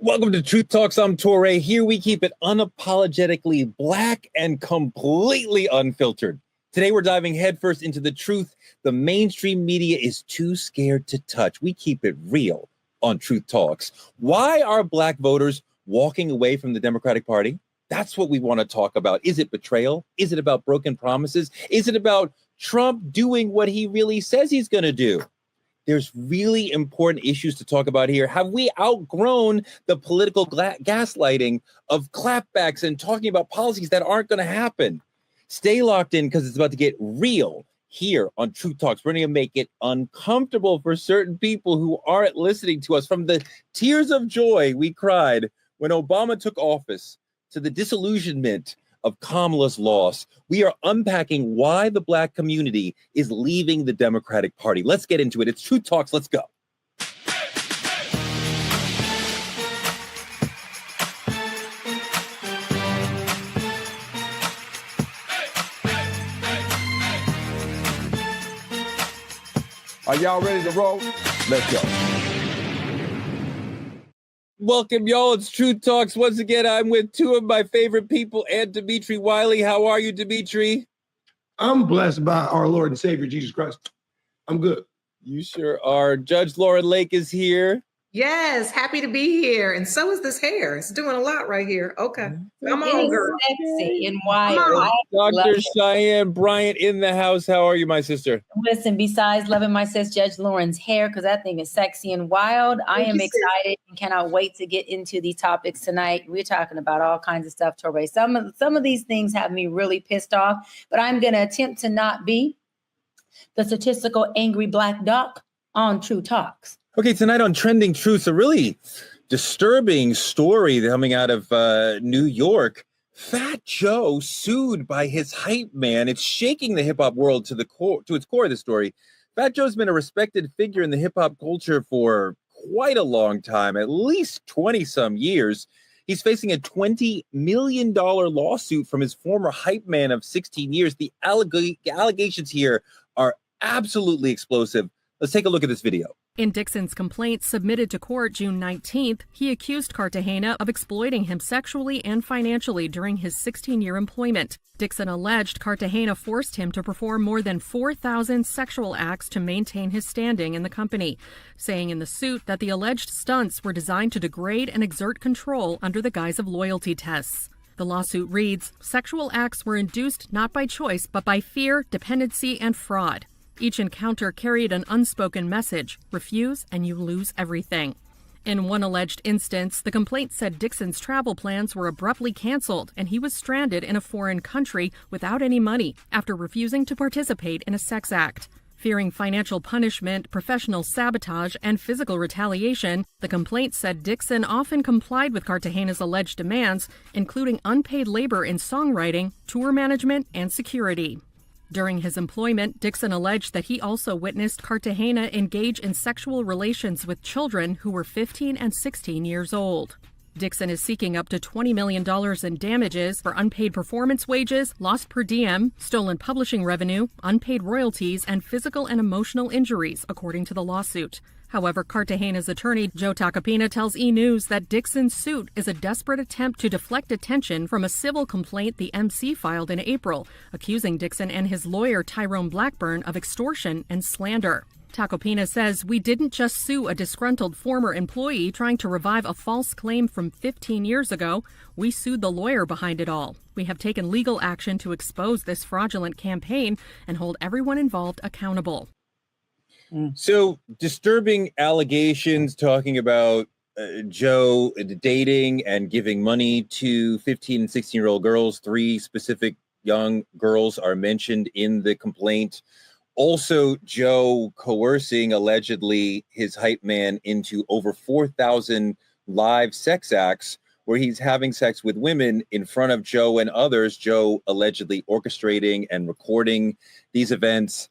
Welcome to Truth Talks. I'm Torre. Here we keep it unapologetically black and completely unfiltered. Today we're diving headfirst into the truth the mainstream media is too scared to touch. We keep it real on Truth Talks. Why are black voters walking away from the Democratic Party? That's what we want to talk about. Is it betrayal? Is it about broken promises? Is it about Trump doing what he really says he's going to do? There's really important issues to talk about here. Have we outgrown the political gaslighting of clapbacks and talking about policies that aren't going to happen? Stay locked in because it's about to get real here on Truth Talks. We're going to make it uncomfortable for certain people who aren't listening to us. From the tears of joy we cried when Obama took office to the disillusionment of Kamala's loss, we are unpacking why the black community is leaving the Democratic Party. Let's get into it. It's Truth Talks. Let's go. Are y'all ready to roll? Let's go. Welcome, y'all. It's Truth Talks. Once again, I'm with two of my favorite people, and Dimitri Wiley. How are you, Dimitri? I'm blessed by our Lord and Savior, Jesus Christ. I'm good. You sure are. Judge Lauren Lake is here. Yes, happy to be here. And so is this hair. It's doing a lot right here. Okay. Come on, girl. Sexy and white. Dr. Cheyenne Bryant in the house. How are you, my sister? Listen, besides loving my sis Judge Lauren's hair, because that thing is sexy and wild, I am excited and cannot wait to get into these topics tonight. We're talking about all kinds of stuff, Torre. Some of these things have me really pissed off, but I'm going to attempt to not be the statistical angry black doc on True Talks. Okay, tonight on Trending Truths, a really disturbing story coming out of New York. Fat Joe sued by his hype man. It's shaking the hip hop world to its core. This story. Fat Joe's been a respected figure in the hip hop culture for quite a long time, at least 20 some years. He's facing a $20 million lawsuit from his former hype man of 16 years. The allegations here are absolutely explosive. Let's take a look at this video. In Dixon's complaint submitted to court June 19th, he accused Cartagena of exploiting him sexually and financially during his 16-year employment. Dixon alleged Cartagena forced him to perform more than 4,000 sexual acts to maintain his standing in the company, saying in the suit that the alleged stunts were designed to degrade and exert control under the guise of loyalty tests. The lawsuit reads, "Sexual acts were induced not by choice, but by fear, dependency, and fraud. Each encounter carried an unspoken message: refuse and you lose everything." In one alleged instance, the complaint said Dixon's travel plans were abruptly canceled and he was stranded in a foreign country without any money after refusing to participate in a sex act. Fearing financial punishment, professional sabotage, and physical retaliation, the complaint said Dixon often complied with Cartagena's alleged demands, including unpaid labor in songwriting, tour management, and security. During his employment, Dixon alleged that he also witnessed Cartagena engage in sexual relations with children who were 15 and 16 years old. Dixon is seeking up to $20 million in damages for unpaid performance wages, lost per diem, stolen publishing revenue, unpaid royalties, and physical and emotional injuries, according to the lawsuit. However, Cartagena's attorney, Joe Tacopina, tells E! News that Dixon's suit is a desperate attempt to deflect attention from a civil complaint the MC filed in April, accusing Dixon and his lawyer, Tyrone Blackburn, of extortion and slander. Tacopina says, "We didn't just sue a disgruntled former employee trying to revive a false claim from 15 years ago. We sued the lawyer behind it all. We have taken legal action to expose this fraudulent campaign and hold everyone involved accountable." So disturbing allegations talking about Joe dating and giving money to 15 and 16-year-old girls. 3 specific young girls are mentioned in the complaint. Also, Joe coercing allegedly his hype man into over 4,000 live sex acts where he's having sex with women in front of Joe and others. Joe allegedly orchestrating and recording these events.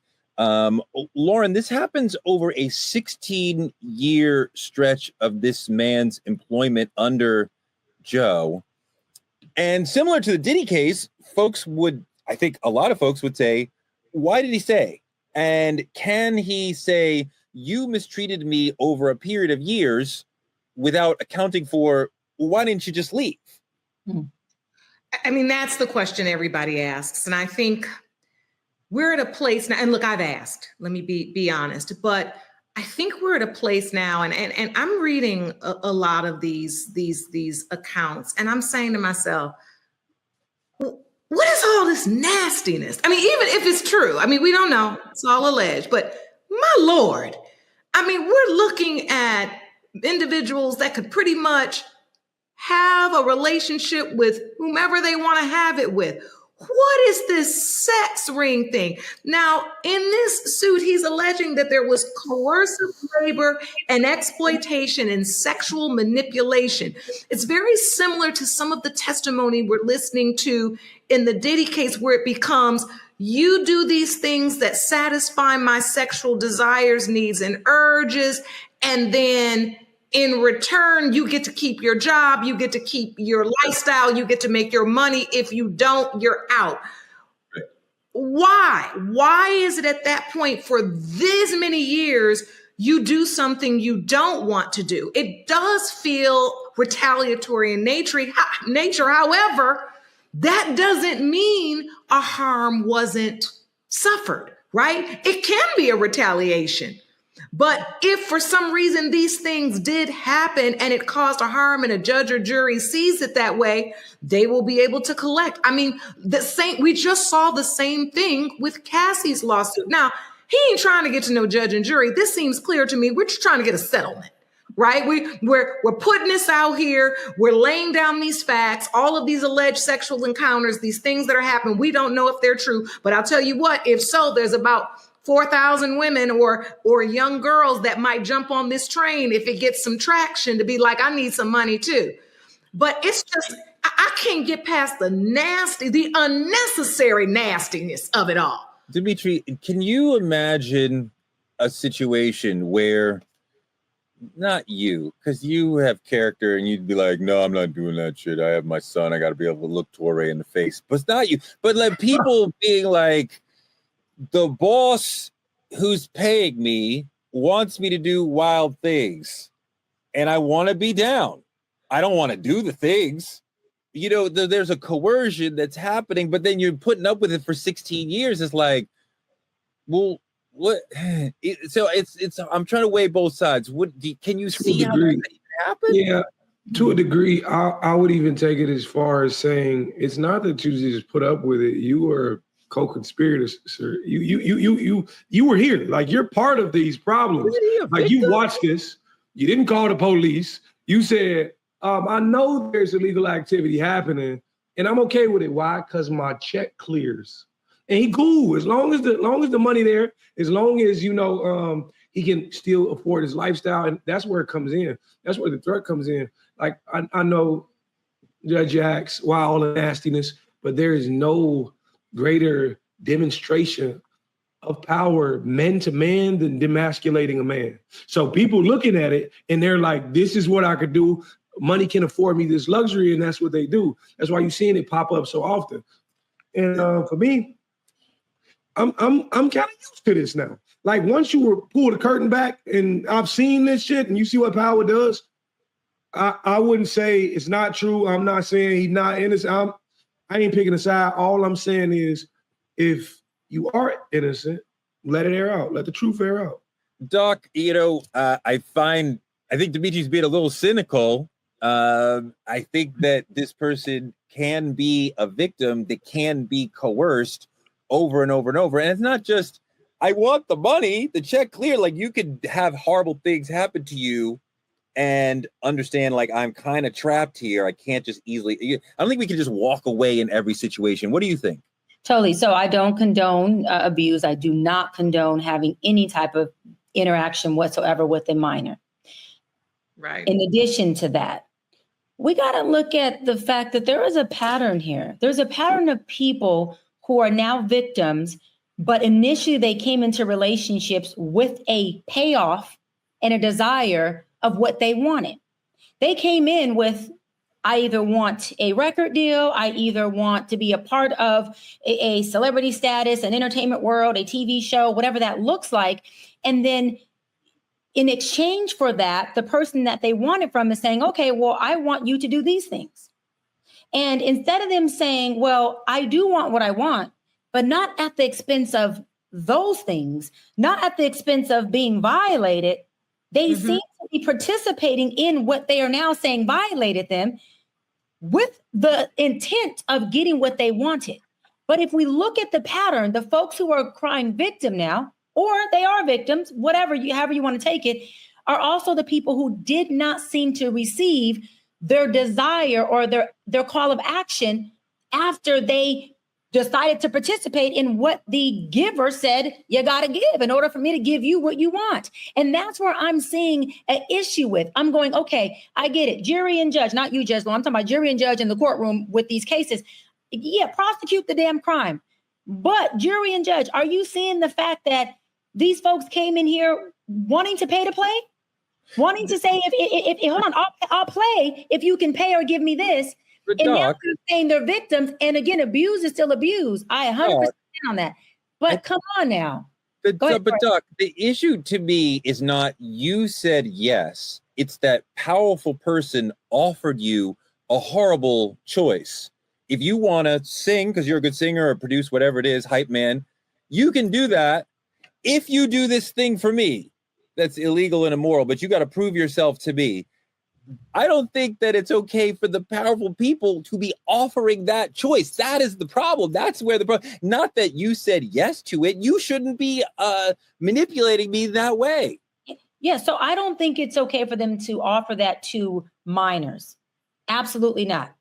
Lauren, this happens over a 16-year stretch of this man's employment under Joe. And similar to the Diddy case, I think a lot of folks would say, why did he say? And can he say, you mistreated me over a period of years? without accounting for, why didn't you just leave? I mean, that's the question everybody asks. And I think we're at a place now, and look, I've asked, let me be honest, but I think we're at a place now, and I'm reading a lot of these accounts, and I'm saying to myself, what is all this nastiness? I mean, even if it's true, I mean, we don't know, it's all alleged, but my Lord, I mean, we're looking at individuals that could pretty much have a relationship with whomever they want to have it with. What is this sex ring thing? Now, in this suit, he's alleging that there was coercive labor and exploitation and sexual manipulation. It's very similar to some of the testimony we're listening to in the Diddy case, where it becomes, you do these things that satisfy my sexual desires, needs, and urges, and then in return, you get to keep your job, you get to keep your lifestyle, you get to make your money. If you don't, you're out. Right. Why? Why is it at that point for this many years, you do something you don't want to do? It does feel retaliatory in nature. However, that doesn't mean a harm wasn't suffered, right? It can be a retaliation. But if for some reason these things did happen and it caused a harm and a judge or jury sees it that way, they will be able to collect. I mean, we just saw the same thing with Cassie's lawsuit. Now, he ain't trying to get to no judge and jury. This seems clear to me. We're just trying to get a settlement, right? We're putting this out here. We're laying down these facts, all of these alleged sexual encounters, these things that are happening. We don't know if they're true, but I'll tell you what, if so, there's about 4,000 women or young girls that might jump on this train if it gets some traction to be like, I need some money too. But it's just, I can't get past the unnecessary nastiness of it all. Dimitri, can you imagine a situation where, not you, because you have character and you'd be like, no, I'm not doing that shit. I have my son. I got to be able to look Torre in the face. But it's not you. But like people being like, the boss who's paying me wants me to do wild things and I want to be down. I don't want to do the things. You know, there's a coercion that's happening, but then you're putting up with it for 16 years. It's like, well, what? So it's, I'm trying to weigh both sides. Can you see how that happen? Yeah, to a degree, I would even take it as far as saying, it's not that you just put up with it. You were co-conspirators, sir. You were here. Like, you're part of these problems. Like, you watched this. You didn't call the police. You said, I know there's illegal activity happening, and I'm okay with it. Why? Because my check clears. And he cool. As long as the money there, as long as, you know, he can still afford his lifestyle. And that's where it comes in. That's where the threat comes in. Like, I know Judge asks why all the nastiness, but there is no greater demonstration of power man to man than demasculating a man. So people looking at it and they're like, this is what I could do. Money can afford me this luxury, and that's what they do. That's why you're seeing it pop up so often. And for me, I'm kind of used to this now. Like, once you pull the curtain back and I've seen this shit and you see what power does, I wouldn't say it's not true. I'm not saying he's not innocent. I ain't picking a side. All I'm saying is, if you are innocent, let it air out. Let the truth air out. Doc, you know, I think Dimitri's being a little cynical. I think that this person can be a victim that can be coerced over and over and over. And it's not just, I want the money, the check clear. Like, you could have horrible things happen to you and understand, like, I'm kind of trapped here. I can't just easily, I don't think we can just walk away in every situation. What do you think? Totally. So I don't condone abuse. I do not condone having any type of interaction whatsoever with a minor. Right. In addition to that, we got to look at the fact that there is a pattern here. There's a pattern of people who are now victims, but initially they came into relationships with a payoff and a desire of what they wanted. They came in with, I either want a record deal, I either want to be a part of a celebrity status, an entertainment world, a TV show, whatever that looks like. And then in exchange for that, the person that they want it from is saying, okay, well, I want you to do these things. And instead of them saying, well, I do want what I want, but not at the expense of those things, not at the expense of being violated, they seem to be participating in what they are now saying violated them with the intent of getting what they wanted. But if we look at the pattern, the folks who are crying victim now, or they are victims, however you want to take it, are also the people who did not seem to receive their desire or their call of action after they decided to participate in what the giver said you got to give in order for me to give you what you want. And that's where I'm seeing an issue with. I'm going, okay, I get it. Jury and judge, not you, Judge Law. I'm talking about jury and judge in the courtroom with these cases. Yeah, prosecute the damn crime. But jury and judge, are you seeing the fact that these folks came in here wanting to pay to play? Wanting to say, if hold on, I'll play if you can pay or give me this. But and Doc, now they're saying they're victims. And again, abuse is still abuse. I 100% on that. But come on now. But Doc, the issue to me is not you said yes. It's that powerful person offered you a horrible choice. If you want to sing because you're a good singer or produce whatever it is, hype man, you can do that if you do this thing for me. That's illegal and immoral, but you got to prove yourself to me. I don't think that it's okay for the powerful people to be offering that choice. That is the problem. That's where the problem, not that you said yes to it. You shouldn't be manipulating me that way. Yeah, so I don't think it's okay for them to offer that to minors. Absolutely not.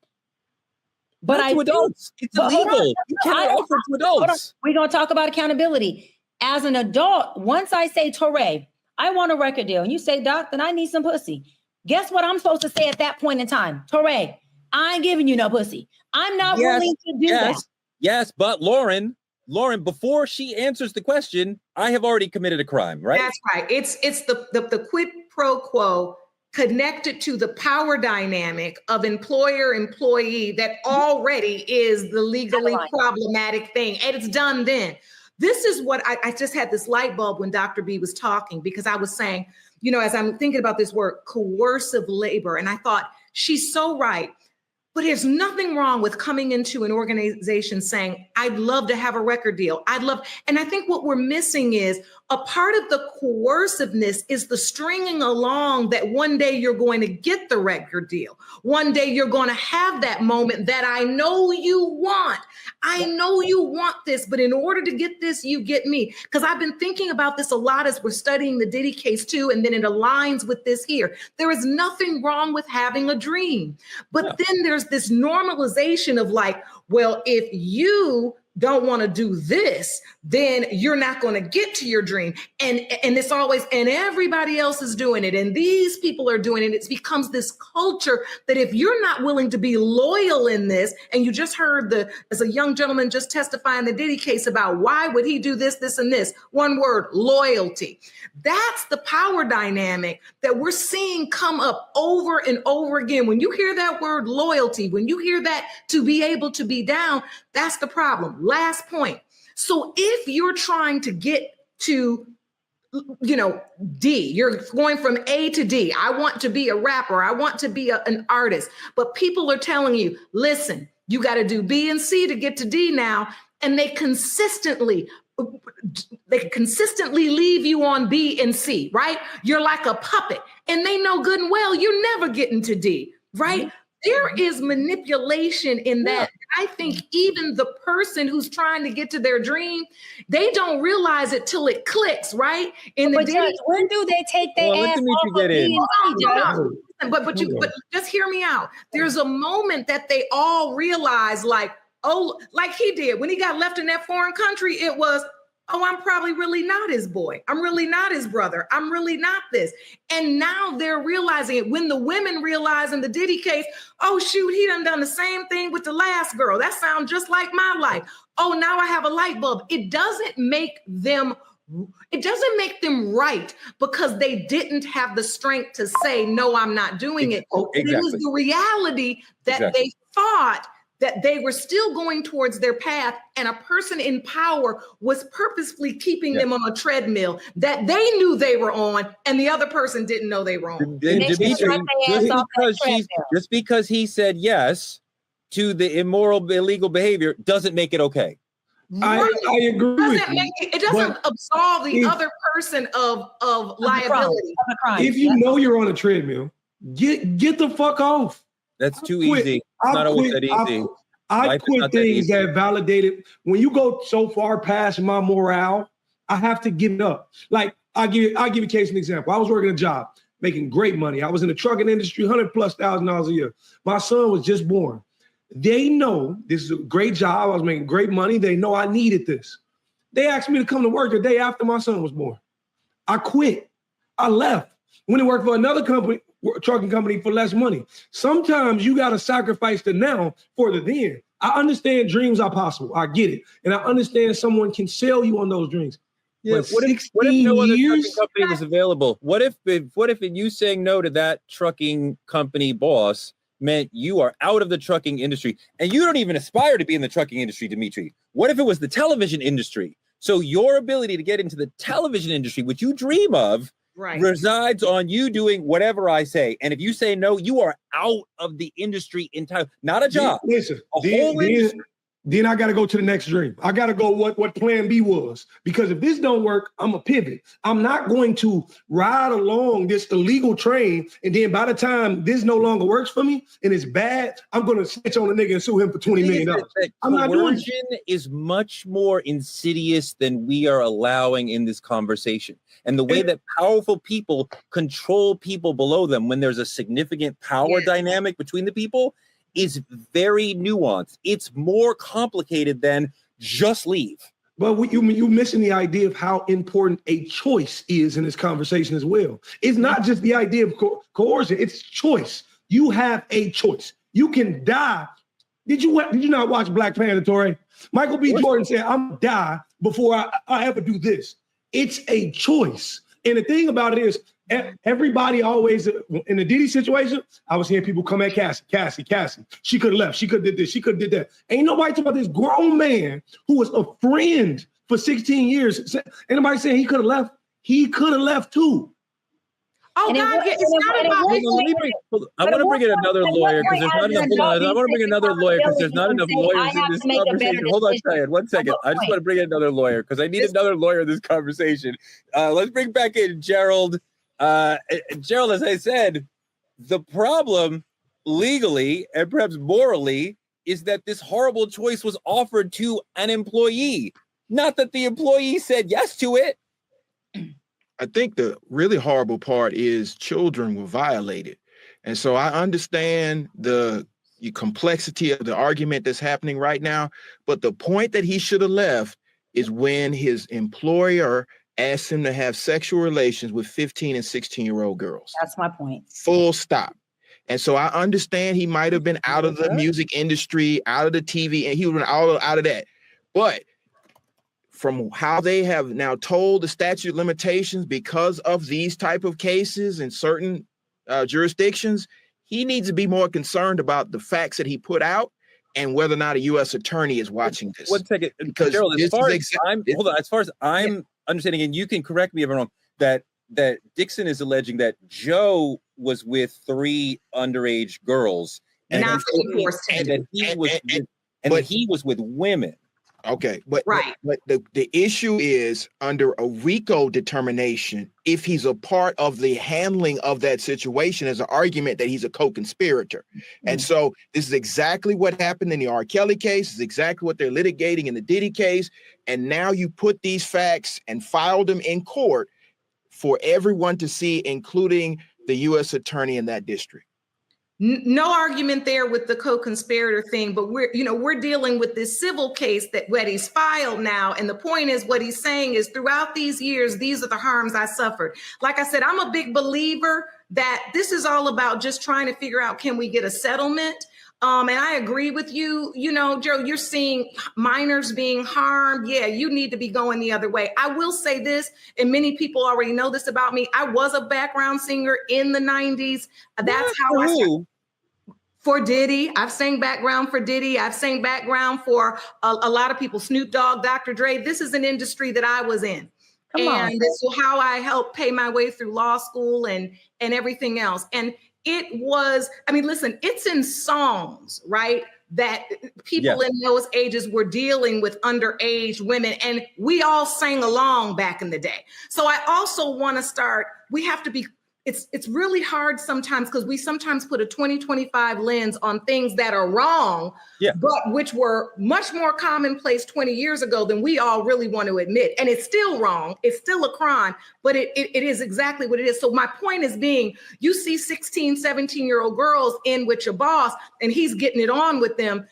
But not to adults. It's illegal. You cannot offer it to adults. We're going to talk about accountability. As an adult, once I say, Torre, I want a record deal, and you say, Doc, then I need some pussy. Guess what I'm supposed to say at that point in time? Torre, I ain't giving you no pussy. I'm not willing to do that. Yes, but Lauren, before she answers the question, I have already committed a crime, right? That's right. It's the quid pro quo connected to the power dynamic of employer-employee that already is the legally problematic thing. And it's done then. This is what I just had this light bulb when Dr. B was talking, because I was saying, you know, as I'm thinking about this word coercive labor, and I thought she's so right. But there's nothing wrong with coming into an organization saying, I'd love to have a record deal. And I think what we're missing is a part of the coerciveness is the stringing along that one day you're going to get the record deal. One day you're going to have that moment that I know you want. I know you want this, but in order to get this, you get me. Because I've been thinking about this a lot as we're studying the Diddy case too, and then it aligns with this here. There is nothing wrong with having a dream. But then there's this normalization of like, well, if you don't want to do this, then you're not going to get to your dream. And it's always, and everybody else is doing it. And these people are doing it. It becomes this culture that if you're not willing to be loyal in this, and you just heard as a young gentleman just testify in the Diddy case about why would he do this, this, and this? One word, loyalty. That's the power dynamic that we're seeing come up over and over again. When you hear that word loyalty, when you hear that to be able to be down, that's the problem. Last point. So if you're trying to get to, D, you're going from A to D. I want to be a rapper. I want to be an artist. But people are telling you, listen, you got to do B and C to get to D now. And they consistently leave you on B and C, right? You're like a puppet. And they know good and well you're never getting to D, right? Mm-hmm. There is manipulation in that. I think even the person who's trying to get to their dream, they don't realize it till it clicks, right? But when do they take their ass off of But just hear me out. There's a moment that they all realize, like, oh, like he did when he got left in that foreign country. It was, oh, I'm probably really not his boy. I'm really not his brother. I'm really not this. And now they're realizing it. When the women realize in the Diddy case, oh, shoot, he done the same thing with the last girl. That sounds just like my life. Oh, now I have a light bulb. It doesn't make them right because they didn't have the strength to say, no, I'm not doing it. Exactly. It was the reality that they thought that they were still going towards their path, and a person in power was purposefully keeping them on a treadmill that they knew they were on, and the other person didn't know they were on. Just because he said yes to the immoral, illegal behavior doesn't make it okay. I agree with you. It doesn't absolve the other person of liability. If you know you're on a treadmill, get the fuck off. That's too easy. It's not always that easy. I quit things that validated. When you go so far past my morale, I have to give it up. Like I'll give you a case, an example. I was working a job, making great money. I was in the trucking industry, $100,000+ a year. My son was just born. They know this is a great job. I was making great money. They know I needed this. They asked me to come to work the day after my son was born. I quit. I left. Went to work for another company, trucking company, for less money. Sometimes you got to sacrifice the now for the then. I understand dreams are possible. I get it. And I understand someone can sell you on those dreams. Yeah, what if no other trucking company was available? What if in you saying no to that trucking company boss meant you are out of the trucking industry and you don't even aspire to be in the trucking industry, Dimitri? What if it was the television industry? So your ability to get into the television industry, which you dream of, resides on you doing whatever I say. And if you say no, you are out of the industry entirely. Not a job. Listen, then I got to go to the next dream. I got to go what plan B was. Because if this don't work, I'm a pivot. I'm not going to ride along this illegal train. And then by the time this no longer works for me and it's bad, I'm going to snitch on the nigga and sue him for $20 million. I'm not doing it. Coercion is much more insidious than we are allowing in this conversation. And the way that powerful people control people below them when there's a significant power dynamic between the people is very nuanced. It's more complicated than just leave. But you missing the idea of how important a choice is in this conversation as well. It's not just the idea of coercion, it's choice. You have a choice. You can die. Did you not watch Black Panther, Torre? Michael B. Jordan said, I'm gonna die before I ever do this. It's a choice. And the thing about it is, everybody always, in the Diddy situation, I was hearing people come at Cassie. She could have left. She could have did this. She could have did that. Ain't nobody talking about this grown man who was a friend for 16 years. Anybody saying he could have left? He could have left too. Oh, God, it's not about. I want to bring in another lawyer because there's not enough. I want to bring another lawyer because there's not enough lawyers in this conversation. Hold on, Cheyenne, 1 second. I just want to bring in another lawyer because I need another lawyer in this conversation. Let's bring back in Gerald. Gerald, as I said, the problem legally and perhaps morally is that this horrible choice was offered to an employee, not that the employee said yes to it. I think the really horrible part is children were violated. And so I understand the complexity of the argument that's happening right now. But the point that he should have left is when his employer asked him to have sexual relations with 15 and 16-year-old girls. That's my point. Full stop. And so I understand he might have been out of the music industry, out of the TV, and he was out of that. But from how they have now told the statute of limitations because of these type of cases in certain jurisdictions, he needs to be more concerned about the facts that he put out and whether or not a U.S. attorney is watching this. 1 second, because Gerald, as far as I'm understanding, and you can correct me if I'm wrong, that Dixon is alleging that Joe was with 3 underage girls and that he was with women. Okay, but the issue is under a RICO determination, if he's a part of the handling of that situation, there's an argument that he's a co-conspirator. And so this is exactly what happened in the R. Kelly case, is exactly what they're litigating in the Diddy case. And now you put these facts and filed them in court for everyone to see, including the U.S. attorney in that district. No argument there with the co-conspirator thing, but we're dealing with this civil case that he's filed now. And the point is, what he's saying is, throughout these years, these are the harms I suffered. Like I said, I'm a big believer that this is all about just trying to figure out, can we get a settlement? And I agree with you. Joe, you're seeing minors being harmed. Yeah, you need to be going the other way. I will say this, and many people already know this about me. I was a background singer in the 90s. That's how I started. for Diddy. I've sang background for Diddy. I've sang background for a lot of people, Snoop Dogg, Dr. Dre. This is an industry that I was in. And this is how I helped pay my way through law school and everything else. And it was, I mean, listen, it's in songs, right? That people in those ages were dealing with underage women, and we all sang along back in the day. So I also want to start, we have to be, it's really hard sometimes because we sometimes put a 2025 lens on things that are wrong, but which were much more commonplace 20 years ago than we all really want to admit. And it's still wrong. It's still a crime, but it is exactly what it is. So my point is being, you see 16, 17-year-old girls in with your boss and he's getting it on with them,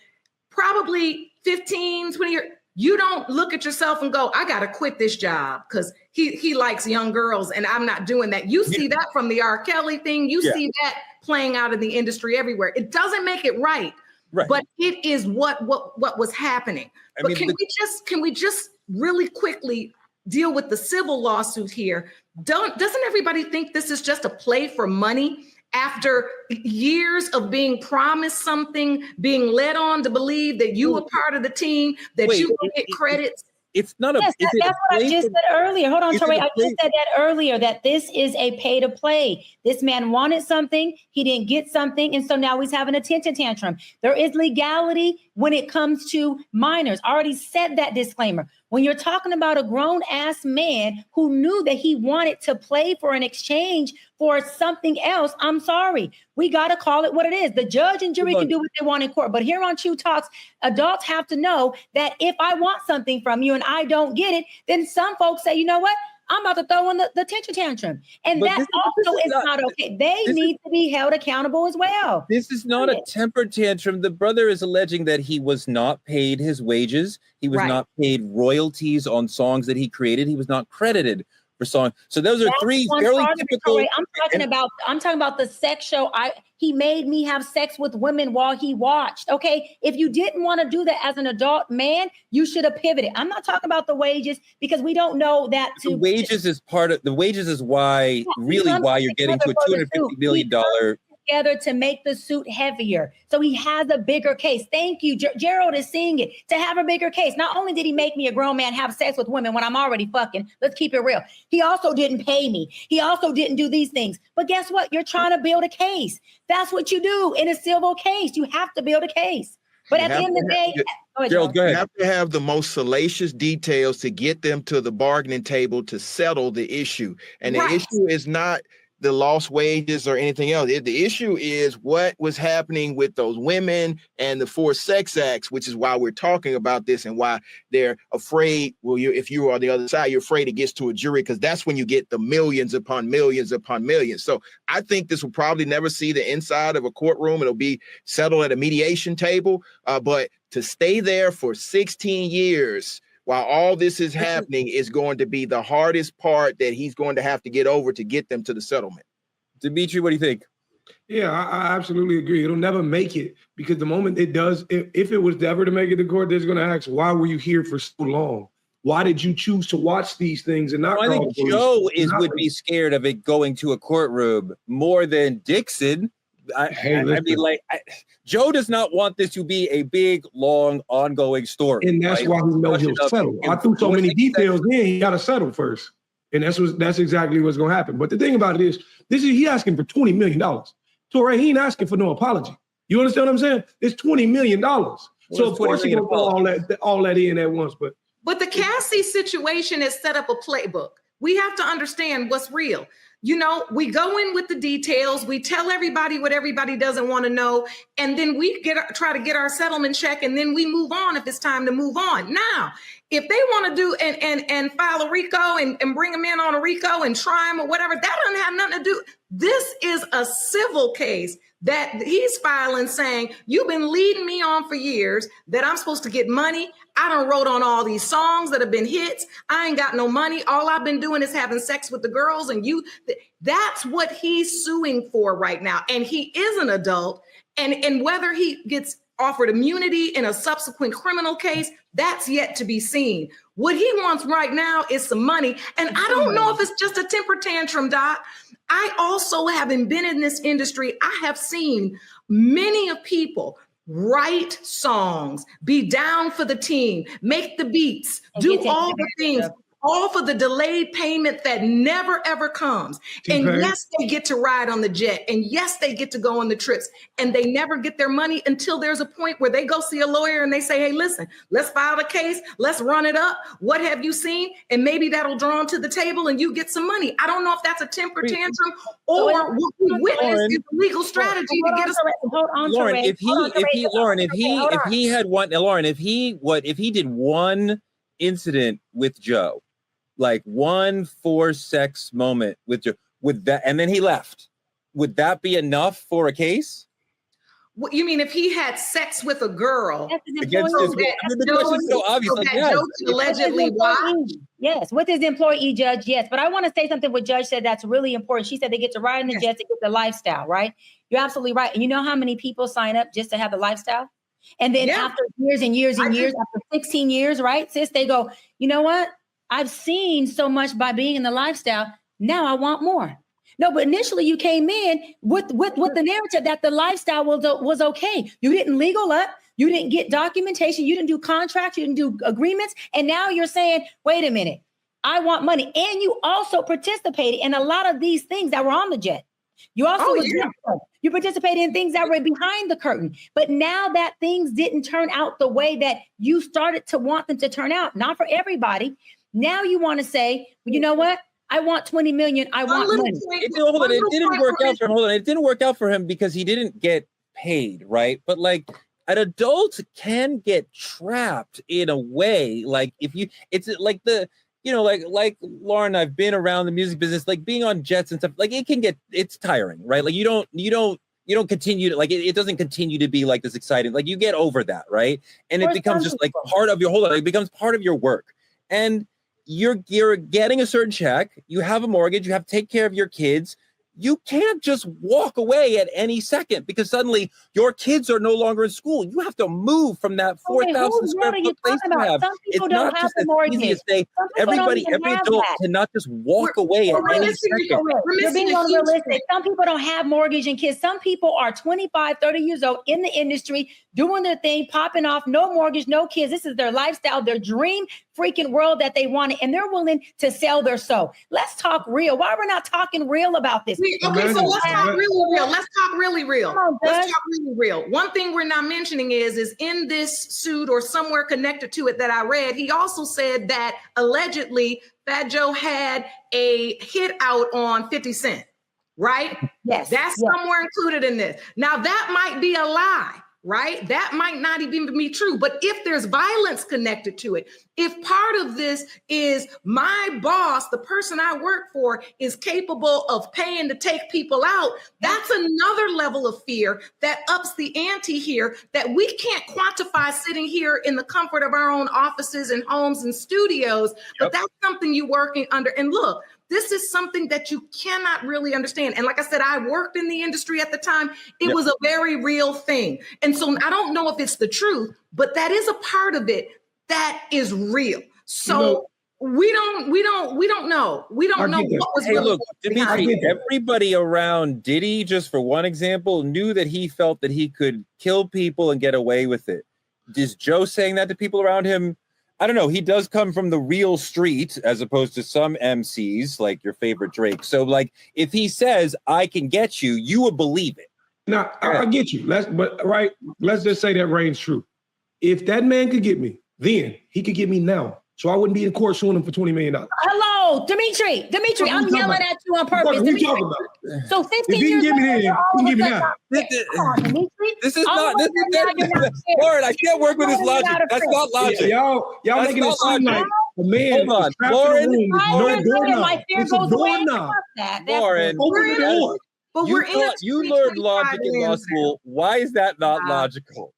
probably 15, 20 years. You don't look at yourself and go, I got to quit this job because he likes young girls and I'm not doing that. You see that from the R. Kelly thing. You see that playing out in the industry everywhere. It doesn't make it right, but it is what was happening. But can we just really quickly deal with the civil lawsuit here? Doesn't everybody think this is just a play for money? After years of being promised something, being led on to believe that you were part of the team, that you will get credits. It's not a. Yes, that's what I just said earlier. Hold on, Touré. I just said that earlier, that this is a pay to play. This man wanted something, he didn't get something, and so now he's having a attention tantrum. There is legality when it comes to minors. I already said that disclaimer. When you're talking about a grown-ass man who knew that he wanted to play for an exchange for something else, I'm sorry. We got to call it what it is. The judge and jury can do what they want in court. But here on True Talks, adults have to know that if I want something from you and I don't get it, then some folks say, you know what? I'm about to throw in the attention tantrum. And that also is not okay. They need to be held accountable as well. This is not a temper tantrum. The brother is alleging that he was not paid his wages. He was not paid royalties on songs that he created. He was not credited for songs. So those are three fairly typical. I'm talking about the sex show. He made me have sex with women while he watched. Okay. If you didn't want to do that as an adult man, you should have pivoted. I'm not talking about the wages because we don't know that. The wages is why why you're getting to a $250 million together to make the suit heavier. So he has a bigger case. Thank you. Gerald is seeing it to have a bigger case. Not only did he make me a grown man have sex with women when I'm already fucking, let's keep it real. He also didn't pay me. He also didn't do these things. But guess what? You're trying to build a case. That's what you do in a civil case. You have to build a case. But at the end of the day, Gerald, go ahead. You have to have the most salacious details to get them to the bargaining table to settle the issue. And the issue is not the lost wages or anything else. The issue is what was happening with those women and the forced sex acts, which is why we're talking about this and why they're afraid. Well, if you are on the other side, you're afraid it gets to a jury because that's when you get the millions upon millions upon millions. So I think this will probably never see the inside of a courtroom. It'll be settled at a mediation table. But to stay there for 16 years while all this is happening is going to be the hardest part that he's going to have to get over to get them to the settlement. Dimitri, what do you think? Yeah, I absolutely agree. It'll never make it because the moment it does, if it was ever to make it to court, they're going to ask, why were you here for so long? Why did you choose to watch these things and not? I think Joe would be scared of it going to a courtroom more than Dixon. Joe does not want this to be a big, long, ongoing story. And that's why he knows he'll settle. I threw so many details in, he got to settle first. And that's exactly what's going to happen. But the thing about it is he asking for $20 million. Touré, he ain't asking for no apology. You understand what I'm saying? It's $20 million. So of course he's going to put all that in at once. But the Cassie situation has set up a playbook. We have to understand what's real. You know, we go in with the details. We tell everybody what everybody doesn't want to know. And then we try to get our settlement check. And then we move on if it's time to move on. Now, if they want to do and file a RICO and bring them in on a RICO and try them or whatever, that doesn't have nothing to do. This is a civil case that he's filing saying, you've been leading me on for years that I'm supposed to get money. I done wrote on all these songs that have been hits. I ain't got no money. All I've been doing is having sex with the girls and that's what he's suing for right now. And he is an adult. And whether he gets offered immunity in a subsequent criminal case, that's yet to be seen. What he wants right now is some money. And I don't know if it's just a temper tantrum, Doc. I also, having been in this industry, I have seen many of people write songs, be down for the team, make the beats, do all the things, all for the delayed payment that never, ever comes. And yes, they get to ride on the jet. And yes, they get to go on the trips. And they never get their money until there's a point where they go see a lawyer and they say, hey, listen, let's file the case. Let's run it up. What have you seen? And maybe that'll draw them to the table and you get some money. I don't know if that's a temper tantrum or what we witness is a legal strategy to get us. Lauren, if he did one incident with Joe, like one forced sex moment with Joe, would that, and then he left, would that be enough for a case? What you mean if he had sex with a girl? The question's so obvious. Like, yes. Allegedly, why? Yes, with his employee, Judge, yes. But I want to say something what Judge said that's really important. She said they get to ride in the jets to get the lifestyle, right? You're absolutely right. And you know how many people sign up just to have the lifestyle? And then after years and years and years, after 16 years, right, sis, they go, you know what? I've seen so much by being in the lifestyle. Now I want more. No, but initially you came in with the narrative that the lifestyle was okay. You didn't legal up. You didn't get documentation. You didn't do contracts. You didn't do agreements. And now you're saying, wait a minute, I want money. And you also participated in a lot of these things that were on the jet. You also you participated in things that were behind the curtain. But now that things didn't turn out the way that you started to want them to turn out, not for everybody. Now you want to say, well, you know what? I want 20 million. I want money. It didn't work out for him because he didn't get paid, right? But like an adult can get trapped in a way. Like it's like like Lauren, I've been around the music business, like being on jets and stuff, like it's tiring, right? Like you don't continue to, like, it doesn't continue to be like this exciting, like you get over that, right? And it becomes just like part of your it becomes part of your work. And you're getting a certain check, you have a mortgage, you have to take care of your kids. You can't just walk away at any second because suddenly your kids are no longer in school. You have to move from that 4,000 square foot place you have. It's not just as easy as say every adult cannot just walk away at any second. You're being unrealistic. Some people don't have mortgage and kids. Some people are 25, 30 years old in the industry, doing their thing, popping off, no mortgage, no kids. This is their lifestyle, their dream freaking world that they wanted, and they're willing to sell their soul. Let's talk real. Why we're not talking real about this? Okay, so let's talk really real. Let's talk really real. Let's talk really real. One thing we're not mentioning is in this suit or somewhere connected to it that I read, he also said that allegedly Fat Joe had a hit out on 50 Cent, right? Yes. That's somewhere included in this. Now that might be a lie. Right? That might not even be true. But if there's violence connected to it, if part of this is my boss, the person I work for, is capable of paying to take people out, that's another level of fear that ups the ante here that we can't quantify sitting here in the comfort of our own offices and homes and studios. But that's something you're working under. And look, this is something that you cannot really understand. And like I said, I worked in the industry at the time. It was a very real thing. And so I don't know if it's the truth, but that is a part of it that is real. So we don't know. We don't know what was really. Look, Dimitri, everybody around Diddy, just for one example, knew that he felt that he could kill people and get away with it. Is Joe saying that to people around him? I don't know. He does come from the real street as opposed to some MCs like your favorite Drake. So like if he says, I can get you, you would believe it. Now, I get you. Let's just say that reigns true. If that man could get me, then he could get me now. So I wouldn't be in court suing him for $20 million. Hello, Dimitri, I'm yelling at you on purpose. What are you talking about? So 15 years later, you can give me now. This is not Lauren, I can't work with this logic. That's not logic. Y'all making it seem like a man is trapped in a room with no doorknob. It's a doorknob. Lauren, open the door. But you learned logic in law school. Why is that not logical?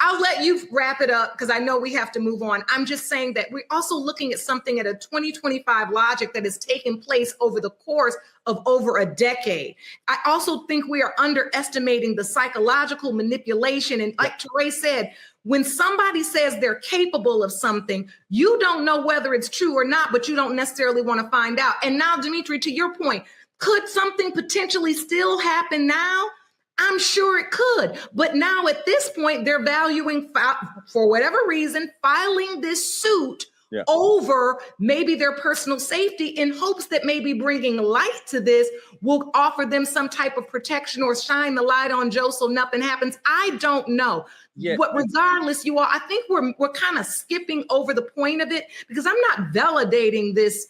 I'll let you wrap it up because I know we have to move on. I'm just saying that we're also looking at something at a 2025 logic that has taken place over the course of over a decade. I also think we are underestimating the psychological manipulation. And like Teray said, when somebody says they're capable of something, you don't know whether it's true or not, but you don't necessarily want to find out. And now, Dimitri, to your point, Could something potentially still happen now? I'm sure it could. But now at this point, they're valuing, for whatever reason, filing this suit over maybe their personal safety in hopes that maybe bringing light to this will offer them some type of protection or shine the light on Joe so nothing happens. I don't know. Yeah. But regardless, you all, I think we're kind of skipping over the point of it, because I'm not validating this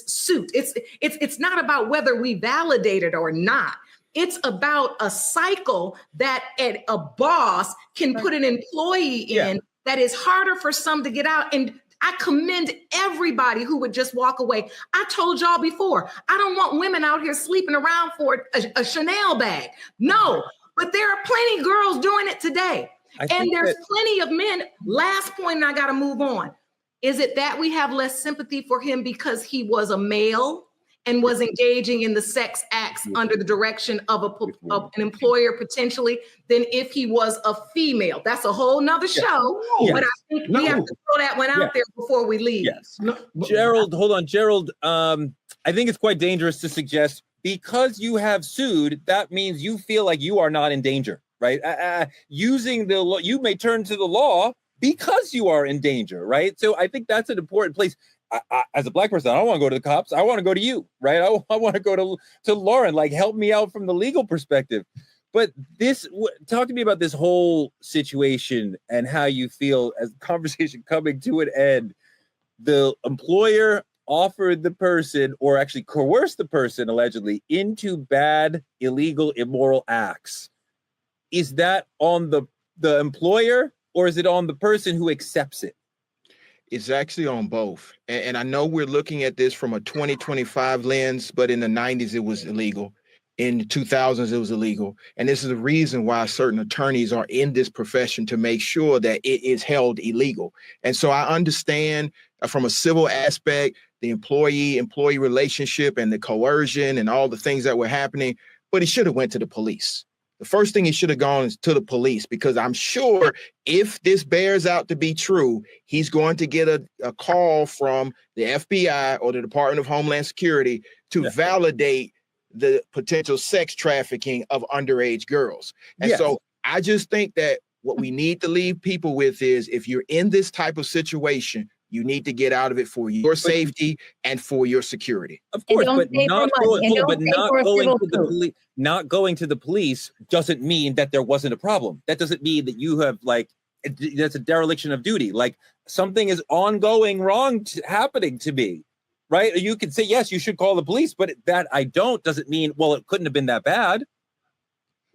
suit. It's not about whether we validate it or not. It's about a cycle that a boss can put an employee in that is harder for some to get out. And I commend everybody who would just walk away. I told y'all before, I don't want women out here sleeping around for a Chanel bag. No, but there are plenty of girls doing it today. And there's plenty of men. Last point, and I got to move on. Is it that we have less sympathy for him because he was a male and was engaging in the sex acts under the direction of an employer potentially than if he was a female? That's a whole nother show. But I think we have to throw that one out there before we leave. Gerald, hold on. Gerald, I think it's quite dangerous to suggest because you have sued, that means you feel like you are not in danger, right? Using the law, you may turn to the law because you are in danger, right? So I think that's an important place. As a Black person, I don't want to go to the cops. I want to go to you, right? I want to go to Lauren, like, help me out from the legal perspective. But talk to me about this whole situation and how you feel as the conversation coming to an end. The employer offered the person, or actually coerced the person, allegedly, into bad, illegal, immoral acts. Is that on the employer, or is it on the person who accepts it? It's actually on both. And I know we're looking at this from a 2025 lens, but in the 90s, it was illegal. In the 2000s, it was illegal. And this is the reason why certain attorneys are in this profession, to make sure that it is held illegal. And so I understand from a civil aspect, the employee relationship and the coercion and all the things that were happening, but he should have went to the police. The first thing he should have gone is to the police, because I'm sure if this bears out to be true, he's going to get a call from the FBI or the Department of Homeland Security to validate the potential sex trafficking of underage girls. And so I just think that what we need to leave people with is, if you're in this type of situation, you need to get out of it for your safety and for your security. Of course, but not going to the police doesn't mean that there wasn't a problem. That doesn't mean that you have, like, that's a dereliction of duty. Like, something is ongoing wrong happening to me, right? You can say, yes, you should call the police, but that I don't doesn't mean, well, it couldn't have been that bad.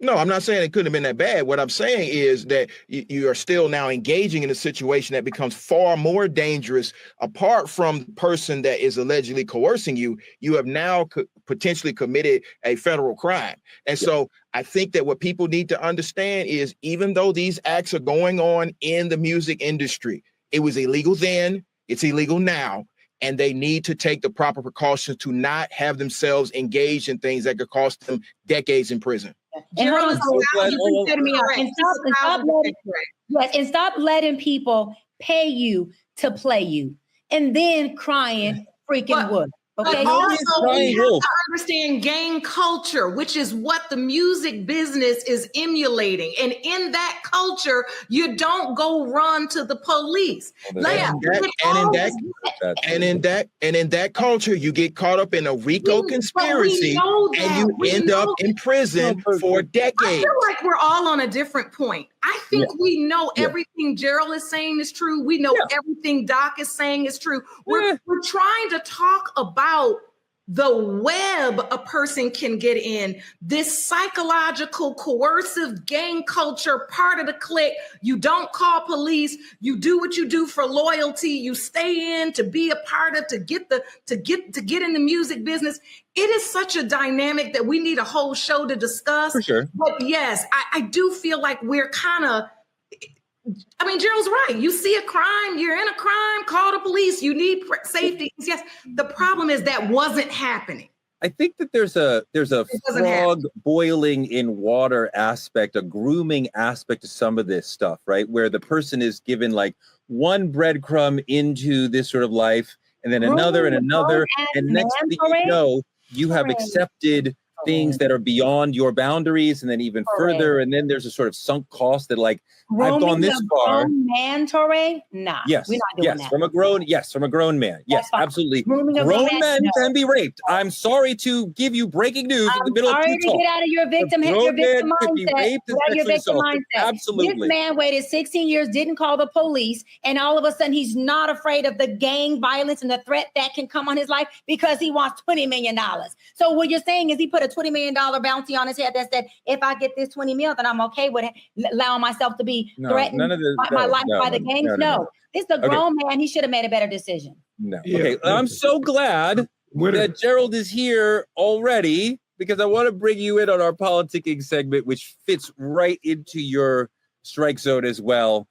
No, I'm not saying it couldn't have been that bad. What I'm saying is that you are still now engaging in a situation that becomes far more dangerous. Apart from the person that is allegedly coercing you, you have now potentially committed a federal crime. And so I think that what people need to understand is, even though these acts are going on in the music industry, it was illegal then, it's illegal now. And they need to take the proper precautions to not have themselves engaged in things that could cost them decades in prison. And stop letting people pay you to play you, and then crying freaking wood. Okay. But also, we have to understand gang culture, which is what the music business is emulating. And in that culture, you don't go run to the police. In that culture, you get caught up in a RICO conspiracy, and you end up in prison for decades. I feel like we're all on a different point. I think we know everything Gerald is saying is true. We know everything Doc is saying is true. We're trying to talk about the web a person can get in, this psychological, coercive gang culture, part of the clique. You don't call police. You do what you do for loyalty. You stay in to be a part of, to get in the music business. It is such a dynamic that we need a whole show to discuss. For sure. But yes, I do feel like we're kind of, I mean, Gerald's right. You see a crime, you're in a crime, call the police. You need safety. Yes. The problem is that wasn't happening. I think that there's a frog boiling in water aspect, a grooming aspect to some of this stuff, right? Where the person is given like one breadcrumb into this sort of life, and then another and another, and next thing you know, you have accepted things that are beyond your boundaries and then even further. And then there's a sort of sunk cost that like, I've gone this far. Man, Torre? Nah, yes, we're not doing that. From a grown man. Yes, absolutely. Grown men can be raped. I'm sorry to give you breaking news in the middle of to get out of your victim mindset. Absolutely. This man waited 16 years, didn't call the police, and all of a sudden he's not afraid of the gang violence and the threat that can come on his life because he wants $20 million. So what you're saying is he put a $20 million bounty on his head that said, if I get this 20 mil, then I'm okay with it, allowing myself to be threatened my life by the gangs. No. This is a grown man. He should have made a better decision. No. Yeah. Okay. I'm so glad that Gerald is here already because I want to bring you in on our politicking segment, which fits right into your strike zone as well.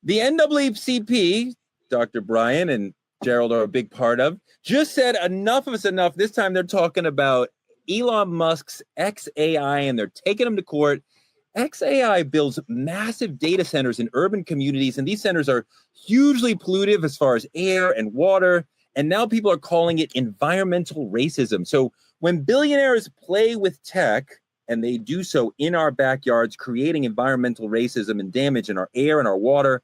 The NAACP, Dr. Brian and Gerald are a big part of, just said enough is enough. This time they're talking about Elon Musk's XAI and they're taking him to court. XAI builds massive data centers in urban communities, and these centers are hugely pollutive as far as air and water. And now people are calling it environmental racism. So when billionaires play with tech, and they do so in our backyards, creating environmental racism and damage in our air and our water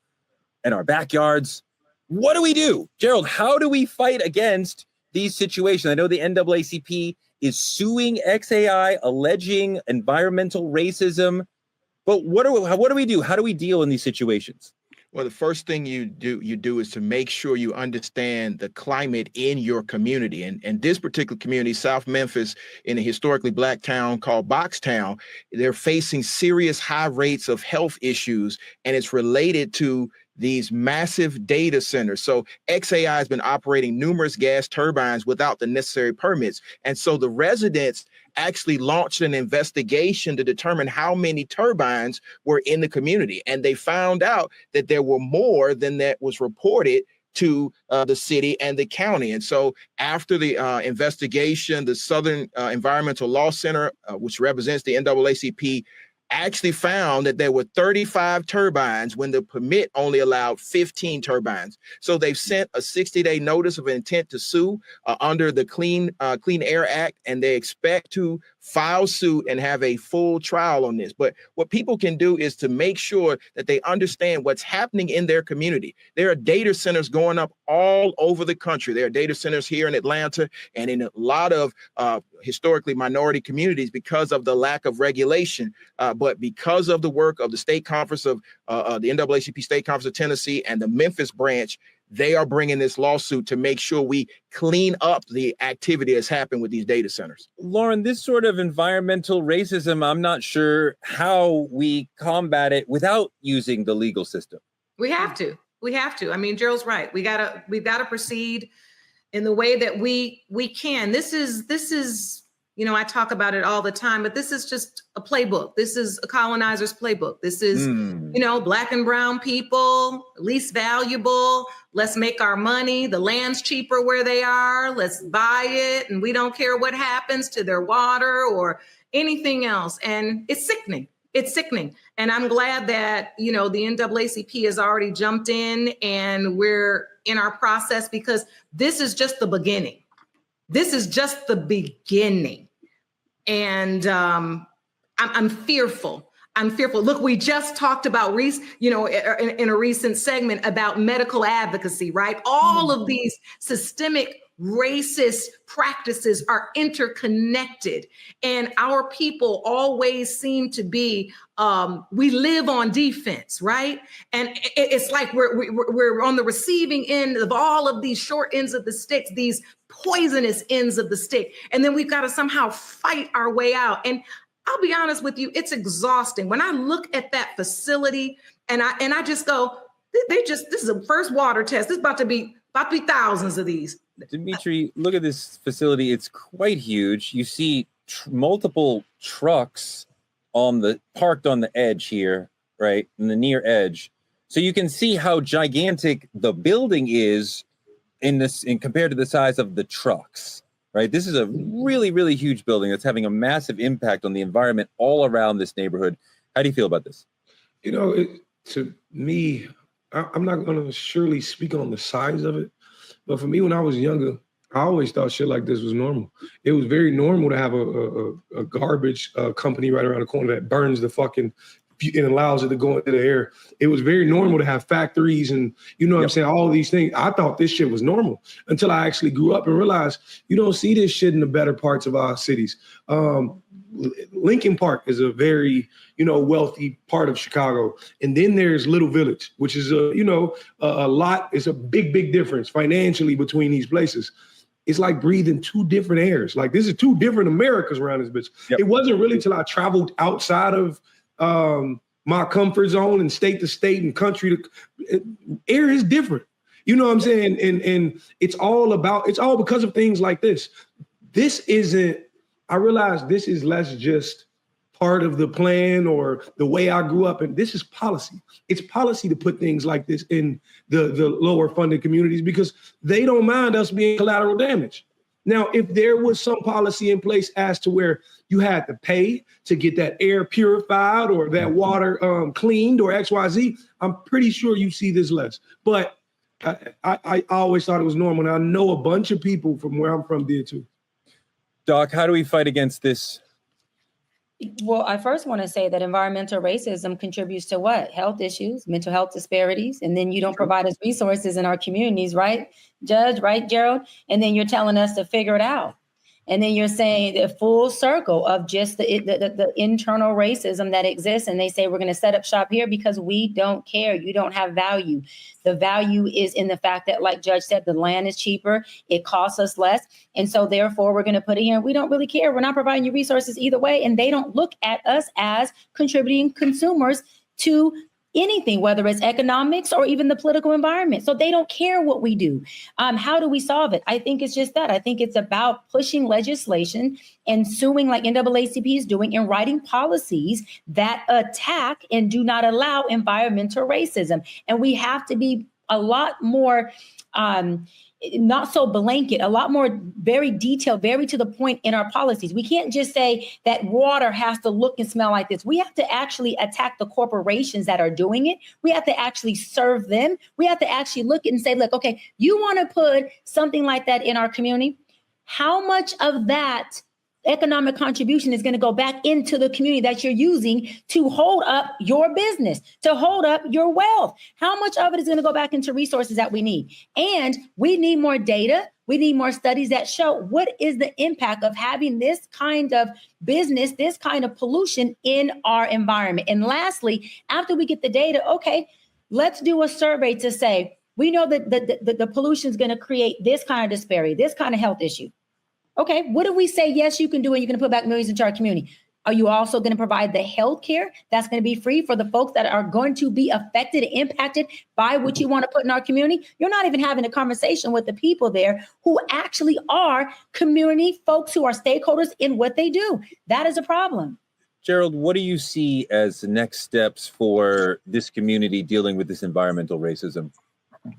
and our backyards, what do we do? Gerald, how do we fight against these situations? I know the NAACP is suing XAI, alleging environmental racism. But what do we do? How do we deal in these situations? Well, the first thing you do is to make sure you understand the climate in your community. And this particular community, South Memphis, in a historically Black town called Boxtown, they're facing serious high rates of health issues, and it's related to these massive data centers. So XAI has been operating numerous gas turbines without the necessary permits. And so the residents actually launched an investigation to determine how many turbines were in the community. And they found out that there were more than that was reported to the city and the county. And so after the investigation, the Southern Environmental Law Center, which represents the NAACP, actually found that there were 35 turbines when the permit only allowed 15 turbines. So they've sent a 60-day notice of intent to sue under the Clean Air Act, and they expect to file suit and have a full trial on this. But what people can do is to make sure that they understand what's happening in their community. There are data centers going up all over the country. There are data centers here in Atlanta and in a lot of historically minority communities because of the lack of regulation. But because of the work of the state conference of the NAACP State Conference of Tennessee and the Memphis branch, they are bringing this lawsuit to make sure we clean up the activity that's happened with these data centers. Lauren, this sort of environmental racism, I'm not sure how we combat it without using the legal system. We have to. I mean, Gerald's right. We've got to proceed in the way that we can. This is, you know, I talk about it all the time, but this is just a playbook. This is a colonizer's playbook. This is, you know, Black and brown people, least valuable. Let's make our money. The land's cheaper where they are. Let's buy it. And we don't care what happens to their water or anything else. And it's sickening. It's sickening. And I'm glad that, you know, the NAACP has already jumped in and we're in our process because this is just the beginning. This is just the beginning. And I'm fearful. Look, we just talked about, in a recent segment about medical advocacy, right? All of these systemic racist practices are interconnected. And our people always seem to be, we live on defense, right? And it's like we're on the receiving end of all of these short ends of the sticks, these poisonous ends of the stick. And then we've got to somehow fight our way out. And I'll be honest with you, it's exhausting. When I look at that facility and I just go, this is a first water test. This is about to be thousands of these. Dimitri, look at this facility. It's quite huge. You see multiple trucks parked on the edge here, right? In the near edge. So you can see how gigantic the building is in compared to the size of the trucks, right? This is a really, really huge building that's having a massive impact on the environment all around this neighborhood. How do you feel about this? You know, to me, I'm not going to surely speak on the size of it, but for me, when I was younger, I always thought shit like this was normal. It was very normal to have a garbage company right around the corner that burns the fucking and allows it to go into the air. It was very normal to have factories and, you know what I'm saying, all of these things. I thought this shit was normal until I actually grew up and realized you don't see this shit in the better parts of our cities. Lincoln Park is a very, wealthy part of Chicago. And then there's Little Village, which is a lot. It's a big difference financially between these places. It's like breathing two different airs. Like this is two different Americas around this bitch. Yep. It wasn't really till I traveled outside of my comfort zone and state to state and country to air is different. You know what I'm saying? And it's all because of things like this. I realize this is less just part of the plan or the way I grew up, and this is policy. It's policy to put things like this in the lower funded communities because they don't mind us being collateral damage. Now, if there was some policy in place as to where you had to pay to get that air purified or that water cleaned or XYZ, I'm pretty sure you see this less. But I always thought it was normal. And I know a bunch of people from where I'm from did too. Doc, how do we fight against this? Well, I first want to say that environmental racism contributes to what? Health issues, mental health disparities, and then you don't provide us resources in our communities, right, Judge, right, Gerald? And then you're telling us to figure it out. And then you're saying the full circle of just the internal racism that exists. And they say, we're going to set up shop here because we don't care. You don't have value. The value is in the fact that, like Judge said, the land is cheaper. It costs us less. And so therefore, we're going to put it here. We don't really care. We're not providing you resources either way. And they don't look at us as contributing consumers to anything, whether it's economics or even the political environment. So they don't care what we do. How do we solve it? I think it's just that. I think it's about pushing legislation and suing like NAACP is doing and writing policies that attack and do not allow environmental racism. And we have to be a lot more not so blanket, a lot more very detailed, very to the point in our policies. We can't just say that water has to look and smell like this. We have to actually attack the corporations that are doing it. We have to actually serve them. We have to actually look and say, look, okay, you want to put something like that in our community? How much of that economic contribution is going to go back into the community that you're using to hold up your business, to hold up your wealth? How much of it is going to go back into resources that we need? And we need more data. We need more studies that show what is the impact of having this kind of business, this kind of pollution in our environment. And lastly, after we get the data, okay, let's do a survey to say, we know that the pollution is going to create this kind of disparity, this kind of health issue. Okay, what do we say, yes, you can do, and you're going to put back millions into our community? Are you also going to provide the health care that's going to be free for the folks that are going to be affected and impacted by what you want to put in our community? You're not even having a conversation with the people there who actually are community folks who are stakeholders in what they do. That is a problem. Gerald, what do you see as the next steps for this community dealing with this environmental racism?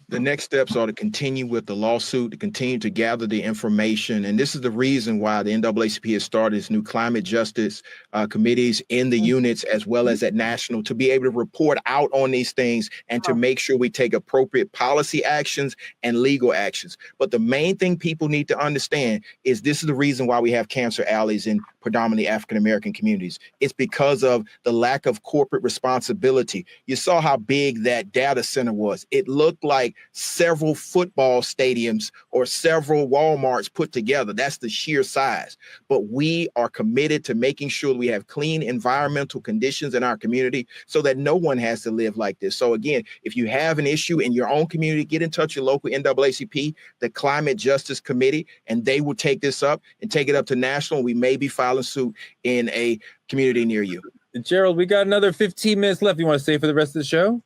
The next steps are to continue with the lawsuit, to continue to gather the information. And this is the reason why the NAACP has started its new climate justice committees in the units as well as at national to be able to report out on these things and to make sure we take appropriate policy actions and legal actions. But the main thing people need to understand is this is the reason why we have cancer alleys in predominantly African-American communities. It's because of the lack of corporate responsibility. You saw how big that data center was. It looked like several football stadiums or several Walmarts put together. That's the sheer size. But we are committed to making sure we have clean environmental conditions in our community so that no one has to live like this. So again, if you have an issue in your own community, get in touch with your local NAACP, the Climate Justice Committee, and they will take this up and take it up to national. We may be filing suit in a community near you. Gerald, we got another 15 minutes left. You want to stay for the rest of the show?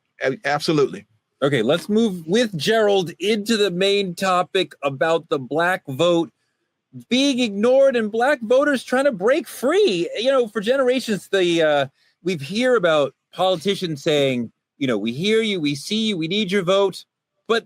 Absolutely. Okay, let's move with Gerald into the main topic about the Black vote being ignored and Black voters trying to break free. You know, for generations, we've heard about politicians saying, you know, we hear you, we see you, we need your vote. But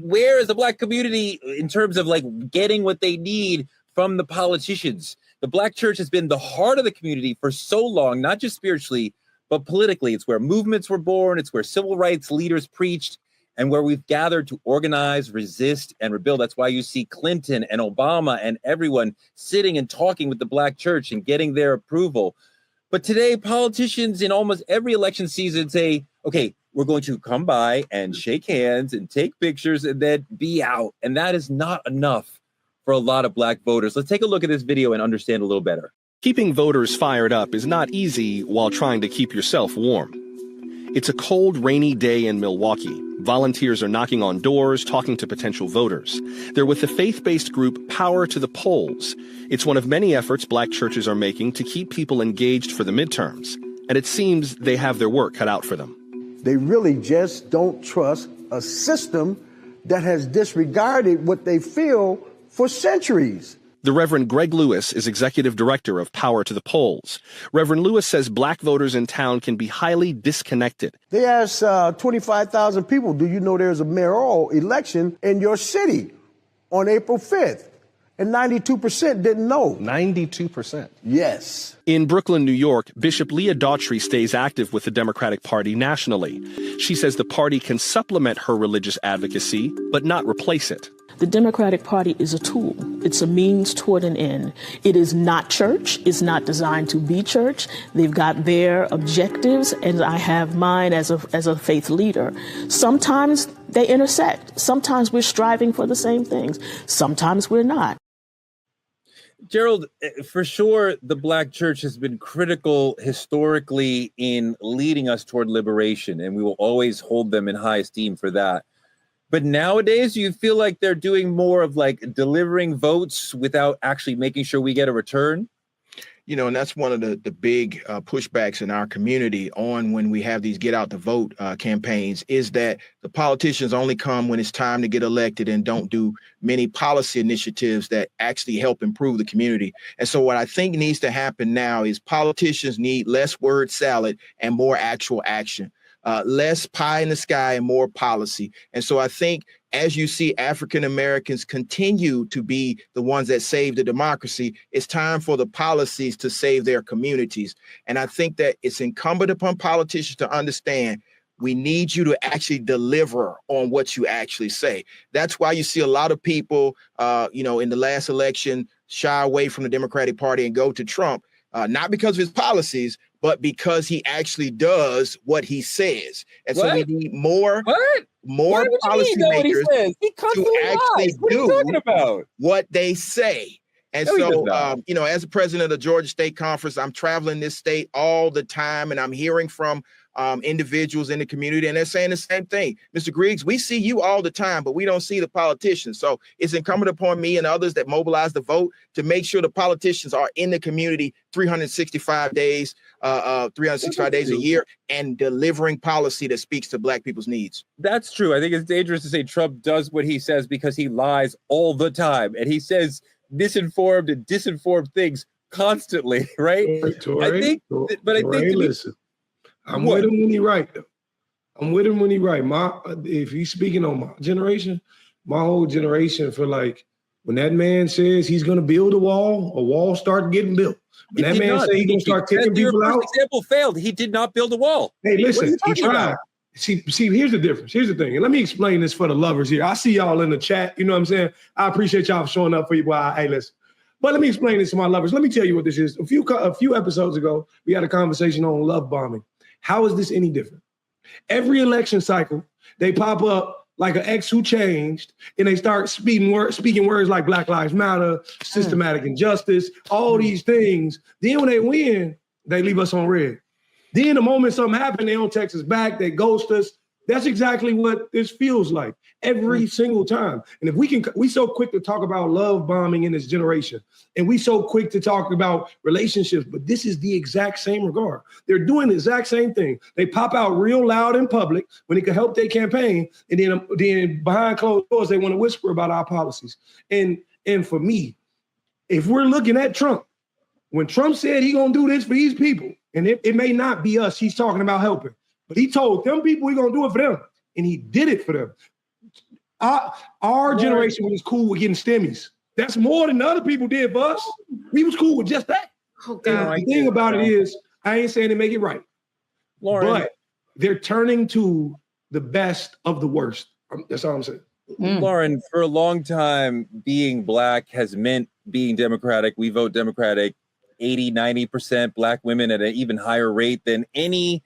where is the Black community in terms of like getting what they need from the politicians? The Black church has been the heart of the community for so long, not just spiritually, but politically. It's where movements were born. It's where civil rights leaders preached. and where we've gathered to organize, resist, and rebuild. That's why you see Clinton and Obama and everyone sitting and talking with the Black church and getting their approval. But today, politicians in almost every election season say, okay, we're going to come by and shake hands and take pictures and then be out. And that is not enough for a lot of Black voters. Let's take a look at this video and understand a little better. Keeping voters fired up is not easy while trying to keep yourself warm. It's a cold, rainy day in Milwaukee. Volunteers are knocking on doors, talking to potential voters. They're with the faith-based group Power to the Polls. It's one of many efforts Black churches are making to keep people engaged for the midterms. And it seems they have their work cut out for them. They really just don't trust a system that has disregarded what they feel for centuries. The Reverend Greg Lewis is executive director of Power to the Polls. Reverend Lewis says Black voters in town can be highly disconnected. They asked 25,000 people, do you know there's a mayoral election in your city on April 5th? And 92% didn't know. 92%? Yes. In Brooklyn, New York, Bishop Leah Daughtry stays active with the Democratic Party nationally. She says the party can supplement her religious advocacy, but not replace it. The Democratic Party is a tool. It's a means toward an end. It is not church. It's not designed to be church. They've got their objectives, and I have mine as a faith leader. Sometimes they intersect. Sometimes we're striving for the same things. Sometimes we're not. Gerald, for sure, the Black church has been critical historically in leading us toward liberation, and we will always hold them in high esteem for that. But nowadays, you feel like they're doing more of like delivering votes without actually making sure we get a return? You know, and that's one of the big pushbacks in our community on when we have these get out the vote campaigns, is that the politicians only come when it's time to get elected and don't do many policy initiatives that actually help improve the community. And so what I think needs to happen now is politicians need less word salad and more actual action. Less pie in the sky and more policy. And so I think as you see African Americans continue to be the ones that save the democracy, it's time for the policies to save their communities. And I think that it's incumbent upon politicians to understand we need you to actually deliver on what you actually say. That's why you see a lot of people, in the last election, shy away from the Democratic Party and go to Trump, not because of his policies, but because he actually does what he says. And so we need more policymakers to actually do what they say. And so, as a president of the Georgia State Conference, I'm traveling this state all the time, and I'm hearing from individuals in the community, and they're saying the same thing. Mr. Griggs, we see you all the time, but we don't see the politicians. So it's incumbent upon me and others that mobilize the vote to make sure the politicians are in the community 365 days a year and delivering policy that speaks to Black people's needs. That's true. I think it's dangerous to say Trump does what he says because he lies all the time. And he says misinformed and disinformed things constantly, right? Listen, I'm with him when he right, though. I'm with him when he right. If he's speaking on my generation, my whole generation feel like when that man says he's going to build a wall start getting built. When that man says he's going to start taking people out. Your first example failed. He did not build a wall. Hey, listen, he tried. See, here's the difference. Here's the thing. And let me explain this for the lovers here. I see y'all in the chat. You know what I'm saying? I appreciate y'all for showing up for you. Hey, listen. But let me explain this to my lovers. Let me tell you what this is. A few episodes ago, we had a conversation on love bombing. How is this any different? Every election cycle, they pop up like an ex who changed, and they start speaking words like Black Lives Matter, systematic injustice, all these things. Then when they win, they leave us on red. Then the moment something happens, they don't text us back, they ghost us. That's exactly what this feels like every single time. And if we so quick to talk about love bombing in this generation, and we so quick to talk about relationships, but this is the exact same regard. They're doing the exact same thing. They pop out real loud in public when it can help their campaign, and then behind closed doors, they want to whisper about our policies. And for me, if we're looking at Trump, when Trump said he gonna do this for these people, and it may not be us he's talking about helping, but he told them people he's gonna do it for them, and he did it for them. Our generation was cool with getting stimmies. That's more than the other people did for us. We was cool with just that. Oh, God. And the thing about it is, I ain't saying to make it right, Lauren, but they're turning to the best of the worst. That's all I'm saying. Lauren, for a long time, being Black has meant being Democratic. We vote Democratic. 80-90% Black women at an even higher rate than any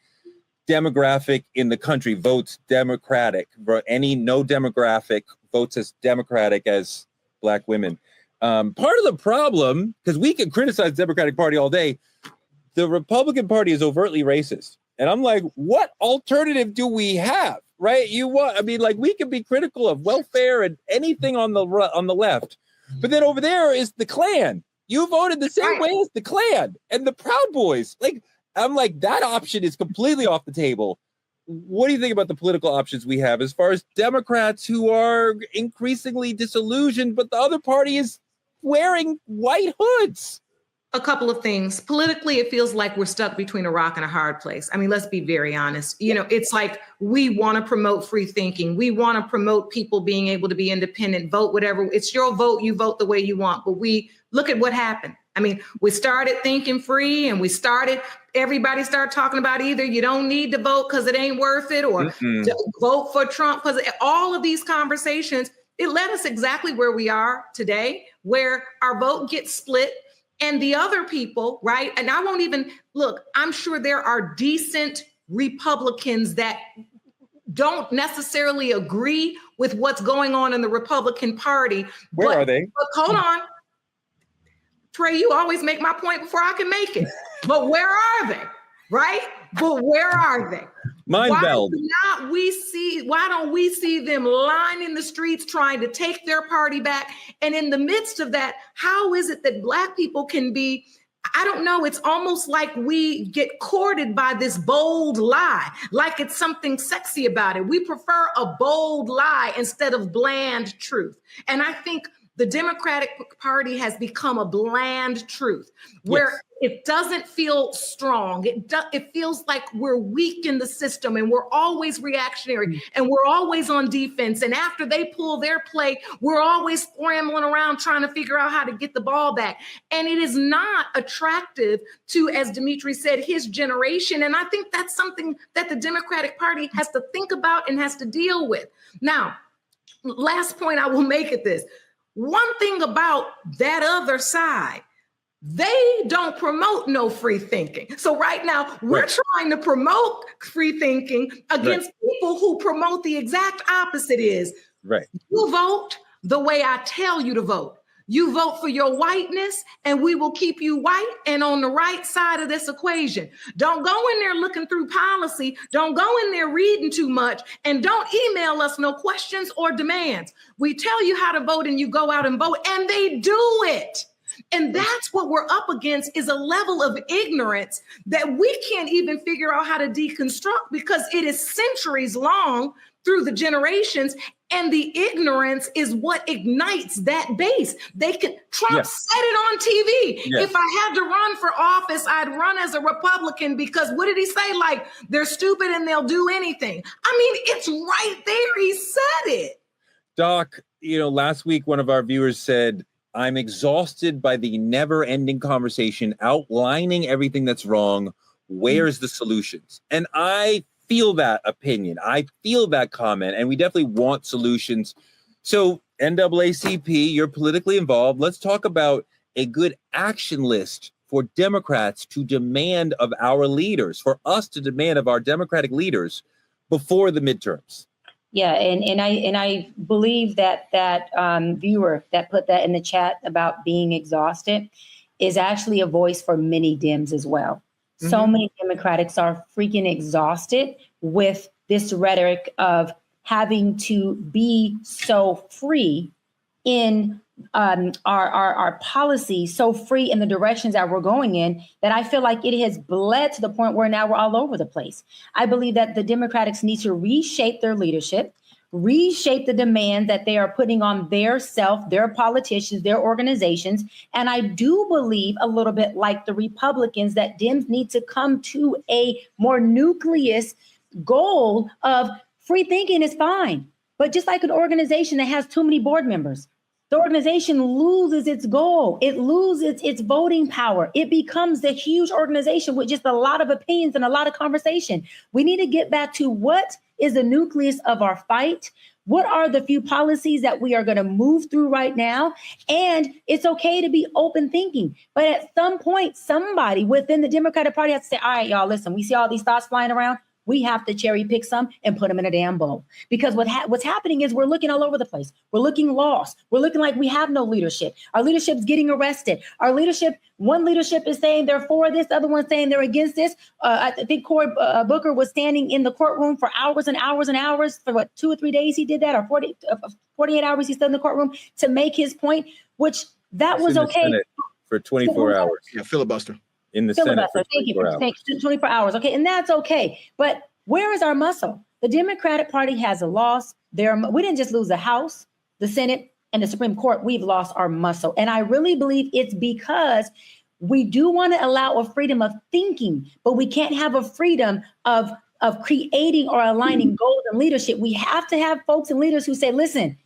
demographic in the country votes Democratic. No demographic votes as Democratic as Black women. Part of the problem, because we can criticize the Democratic Party all day, the Republican Party is overtly racist. And I'm like, what alternative do we have? Right? We can be critical of welfare and anything on the left. But then over there is the Klan. You voted the same way as the Klan and the Proud Boys. I'm like, that option is completely off the table. What do you think about the political options we have as far as Democrats who are increasingly disillusioned, but the other party is wearing white hoods? A couple of things. Politically, it feels like we're stuck between a rock and a hard place. I mean, let's be very honest. It's like we want to promote free thinking. We want to promote people being able to be independent, vote whatever. It's your vote. You vote the way you want. But we look at what happened. I mean, we started thinking free and everybody started talking about either you don't need to vote because it ain't worth it or to vote for Trump because all of these conversations, it led us exactly where we are today, where our vote gets split. And the other people, right? And I won't even look, I'm sure there are decent Republicans that don't necessarily agree with what's going on in the Republican Party. Where are they? But hold on. Trey, you always make my point before I can make it. But where are they? Right? But where are they? Why don't we see them lining the streets trying to take their party back? And in the midst of that, how is it that Black people can be, I don't know, it's almost like we get courted by this bold lie, like it's something sexy about it. We prefer a bold lie instead of bland truth. And I think the Democratic Party has become a bland truth where it doesn't feel strong. It feels like we're weak in the system and we're always reactionary and we're always on defense. And after they pull their play, we're always scrambling around trying to figure out how to get the ball back. And it is not attractive to, as Dimitri said, his generation. And I think that's something that the Democratic Party has to think about and has to deal with. Now, last point I will make at this. One thing about that other side, they don't promote no free thinking. So right now we're trying to promote free thinking against people who promote the exact opposite is you vote the way I tell you to vote. You vote for your whiteness and we will keep you white and on the right side of this equation. Don't go in there looking through policy. Don't go in there reading too much and don't email us no questions or demands. We tell you how to vote and you go out and vote and they do it. And that's what we're up against is a level of ignorance that we can't even figure out how to deconstruct because it is centuries long through the generations. And the ignorance is what ignites that base. Trump said it on TV. If I had to run for office, I'd run as a Republican because what did he say? Like, they're stupid and they'll do anything. I mean, it's right there. He said it. Doc, last week, one of our viewers said, I'm exhausted by the never-ending conversation outlining everything that's wrong. Where's the solutions? And I feel that opinion. I feel that comment, and we definitely want solutions. So NAACP, you're politically involved. Let's talk about a good action list for Democrats to demand of our leaders, for us to demand of our Democratic leaders before the midterms. Yeah, and I believe that viewer that put that in the chat about being exhausted is actually a voice for many Dems as well. Mm-hmm. So many Democrats are freaking exhausted with this rhetoric of having to be so free in our policy, so free in the directions that we're going in, that I feel like it has bled to the point where now we're all over the place. I believe that the Democrats need to reshape their leadership, reshape the demand that they are putting on their politicians, their organizations. And I do believe a little bit like the Republicans that Dems need to come to a more nucleus goal of free thinking is fine. But just like an organization that has too many board members, the organization loses its goal. It loses its voting power. It becomes a huge organization with just a lot of opinions and a lot of conversation. We need to get back to what is the nucleus of our fight? What are the few policies that we are going to move through right now? And it's okay to be open thinking. But at some point, somebody within the Democratic Party has to say, all right, y'all, listen, we see all these thoughts flying around. We have to cherry pick some and put them in a damn bowl. Because what's happening is we're looking all over the place. We're looking lost. We're looking like we have no leadership. Our leadership's getting arrested. Our leadership, one leadership is saying they're for this, the other one's saying they're against this. I think Cory Booker was standing in the courtroom for hours and hours and hours for 2 or 3 days he did that, or 48 hours he stood in the courtroom to make his point, which that was okay. For 24 hours. Yeah, filibuster. In the Senate for 24 hours. Okay, and that's okay. But where is our muscle? The Democratic Party has lost we didn't just lose the House, the Senate, and the Supreme Court. We've lost our muscle. And I really believe it's because we do want to allow a freedom of thinking, but we can't have a freedom of creating or aligning goals and leadership. We have to have folks and leaders who say, listen,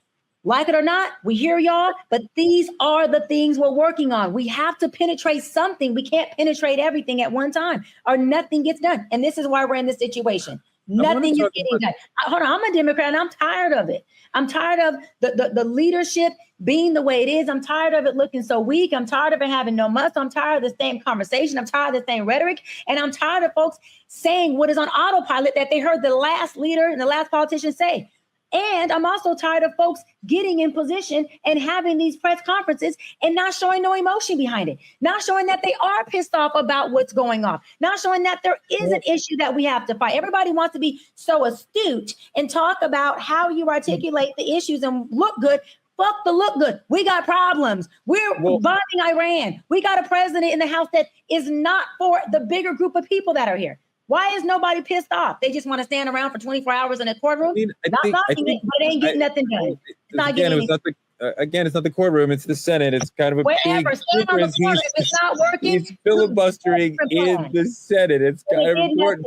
like it or not, we hear y'all, but these are the things we're working on. We have to penetrate something. We can't penetrate everything at one time or nothing gets done. And this is why we're in this situation. Nothing is getting done. Hold on, I'm a Democrat and I'm tired of it. I'm tired of the leadership being the way it is. I'm tired of it looking so weak. I'm tired of it having no muscle. I'm tired of the same conversation. I'm tired of the same rhetoric. And I'm tired of folks saying what is on autopilot that they heard the last leader and the last politician say. And I'm also tired of folks getting in position and having these press conferences and not showing no emotion behind it, not showing that they are pissed off about what's going on, not showing that there is an issue that we have to fight. Everybody wants to be so astute and talk about how you articulate the issues and look good. Fuck the look good. We got problems. We're bombing Iran. We got a president in the House that is not for the bigger group of people that are here. Why is nobody pissed off? They just want to stand around for 24 hours in a courtroom, but they ain't getting nothing done. It's not the courtroom. It's the Senate. It's kind of a big difference. It's not working. He's filibustering in the Senate. It's kind of important.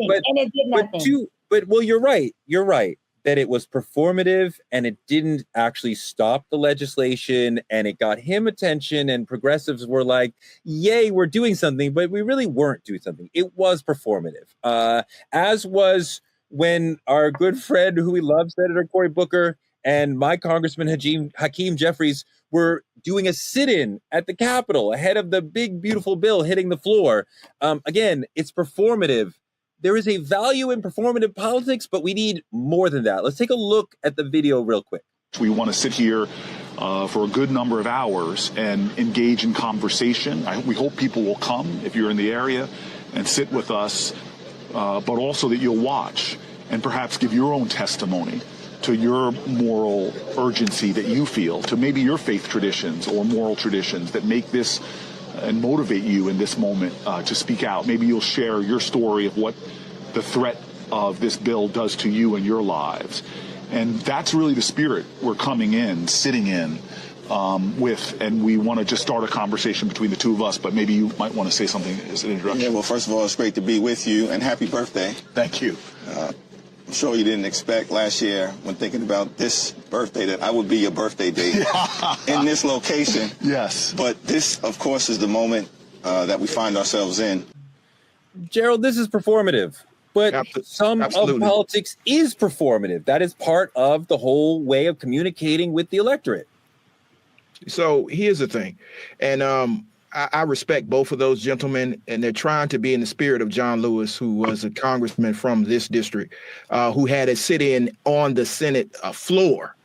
But you're right. You're right that it was performative and it didn't actually stop the legislation, and it got him attention, and progressives were like, yay, we're doing something, but we really weren't doing something. It was performative, as was when our good friend who we love, Senator Cory Booker, and my Congressman Hakeem Jeffries were doing a sit-in at the Capitol ahead of the big, beautiful bill hitting the floor. Again, it's performative. There is a value in performative politics, but we need more than that. Let's take a look at the video real quick. We want to sit here for a good number of hours and engage in conversation. We hope people will come if you're in the area and sit with us, but also that you'll watch and perhaps give your own testimony to your moral urgency that you feel, to maybe your faith traditions or moral traditions that make this and motivate you in this moment to speak out. Maybe you'll share your story of what the threat of this bill does to you and your lives. And that's really the spirit we're coming in, sitting in with, and we want to just start a conversation between the two of us, but maybe you might want to say something as an introduction. Yeah, well, first of all, it's great to be with you, and happy birthday. Thank you. I'm sure you didn't expect last year when thinking about this birthday that I would be your birthday date in this location. Yes. But this, of course, is the moment that we find ourselves in. Gerald, this is performative, but some of politics is performative. That is part of the whole way of communicating with the electorate. So here's the thing. And I respect both of those gentlemen, and they're trying to be in the spirit of John Lewis, who was a congressman from this district, who had a sit-in on the Senate floor